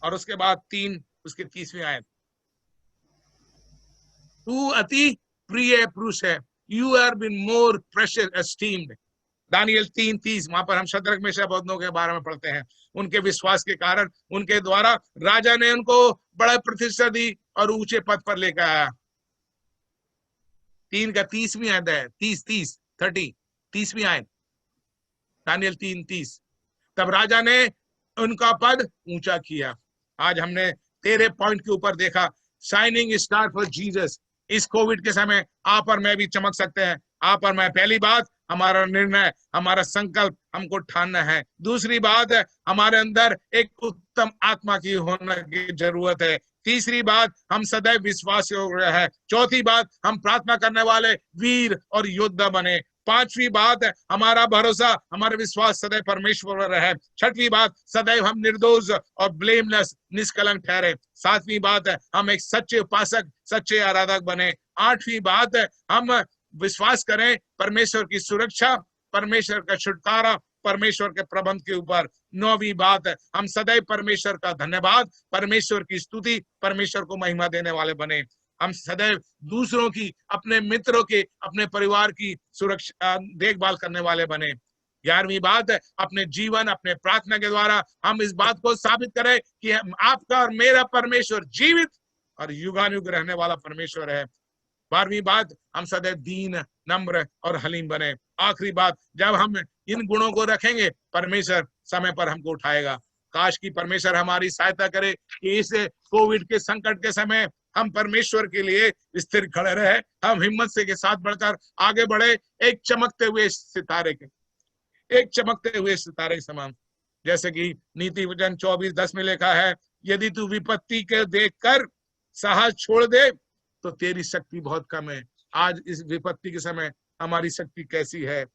और उसके बाद 3 उसकी 30वीं आयत। तू अति प्रिय पुरुष है, you are been more precious esteemed. दानियल 3:30, वहां पर हम शद्रक मेशक अबेदनगो के बारे में पढ़ते हैं। उनके विश्वास के कारण, उनके द्वारा राजा ने उनको बड़ा प्रतिष्ठा दी और ऊंचे पद पर लेकर आया। 3 का 30वीं आयत है, 30वीं आयत, दानियल 3:30। तब राजा ने उनका पद ऊंचा किया। आज हमने तेरे पॉइंट के ऊपर देखा, शाइनिंग स्टार फॉर जीसस। इस कोविड के समय आप और मैं भी चमक सकते हैं। आप और मैं, पहली बात हमारा निर्णय, हमारा संकल्प हमको ठानना है। दूसरी बात है हमारे अंदर एक उत्तम आत्मा की होने की जरूरत है। तीसरी बात, हम सदैव विश्वास योग्य है। चौथी बात, हम प्रार्थना करने वाले वीर और योद्धा बने। 5वीं बात है हमारा भरोसा, हमारा विश्वास सदैव परमेश्वर पर रहे। 6वीं बात, सदैव हम निर्दोष और ब्लेमलेस, निष्कलंक ठहरे। 7वीं बात है हम एक सच्चे उपासक, सच्चे आराधक बने। 8वीं बात है हम विश्वास करें परमेश्वर की सुरक्षा, परमेश्वर का छुटकारा, परमेश्वर के प्रबंध के ऊपर। 9वीं बात है हम सदैव परमेश्वर का धन्यवाद, परमेश्वर की स्तुति, परमेश्वर को महिमा देने वाले बने। हम सदैव दूसरों की, अपने मित्रों के, अपने परिवार की सुरक्षा, देखभाल करने वाले बने। 11वीं बात है अपने जीवन, अपने प्रार्थना के द्वारा हम इस बात को साबित करें कि आपका और मेरा परमेश्वर जीवित और युगानुग रहने वाला परमेश्वर है। 12वीं बात, हम सदैव दीन, नम्र और हलीम बने। आखिरी बात, जब हम इन गुणों को रखेंगे, परमेश्वर समय पर हमको उठाएगा। काश की परमेश्वर हमारी सहायता करे कि इस कोविड के संकट के समय हम परमेश्वर के लिए स्थिर खड़े रहे, हम हिम्मत से के साथ बढ़कर आगे बढ़े, एक चमकते हुए सितारे के समान। जैसे कि नीति वचन 24:10 में लिखा है, यदि तू विपत्ति के देखकर साहस छोड़ दे तो तेरी शक्ति बहुत कम है। आज इस विपत्ति के समय हमारी शक्ति कैसी है?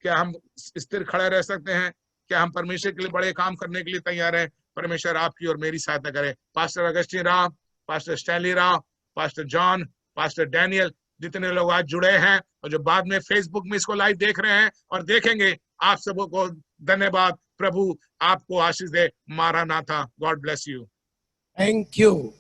क्या हम स्थिर खड़े रह सकते हैं? क्या हम परमेश्वर के लिए बड़े काम करने के लिए तैयार हैं? परमेश्वर आपकी और मेरी सहायता करे। Pastor Augustine Rao, pastor Stanley Rao, pastor John, pastor Daniel, जितने लोग आज जुड़े हैं और जो बाद में फेसबुक में इसको लाइव देख रहे हैं और देखेंगे, आप सबों को धन्यवाद। प्रभु आपको आशीष दे। मारानाथा। God bless you. Thank you.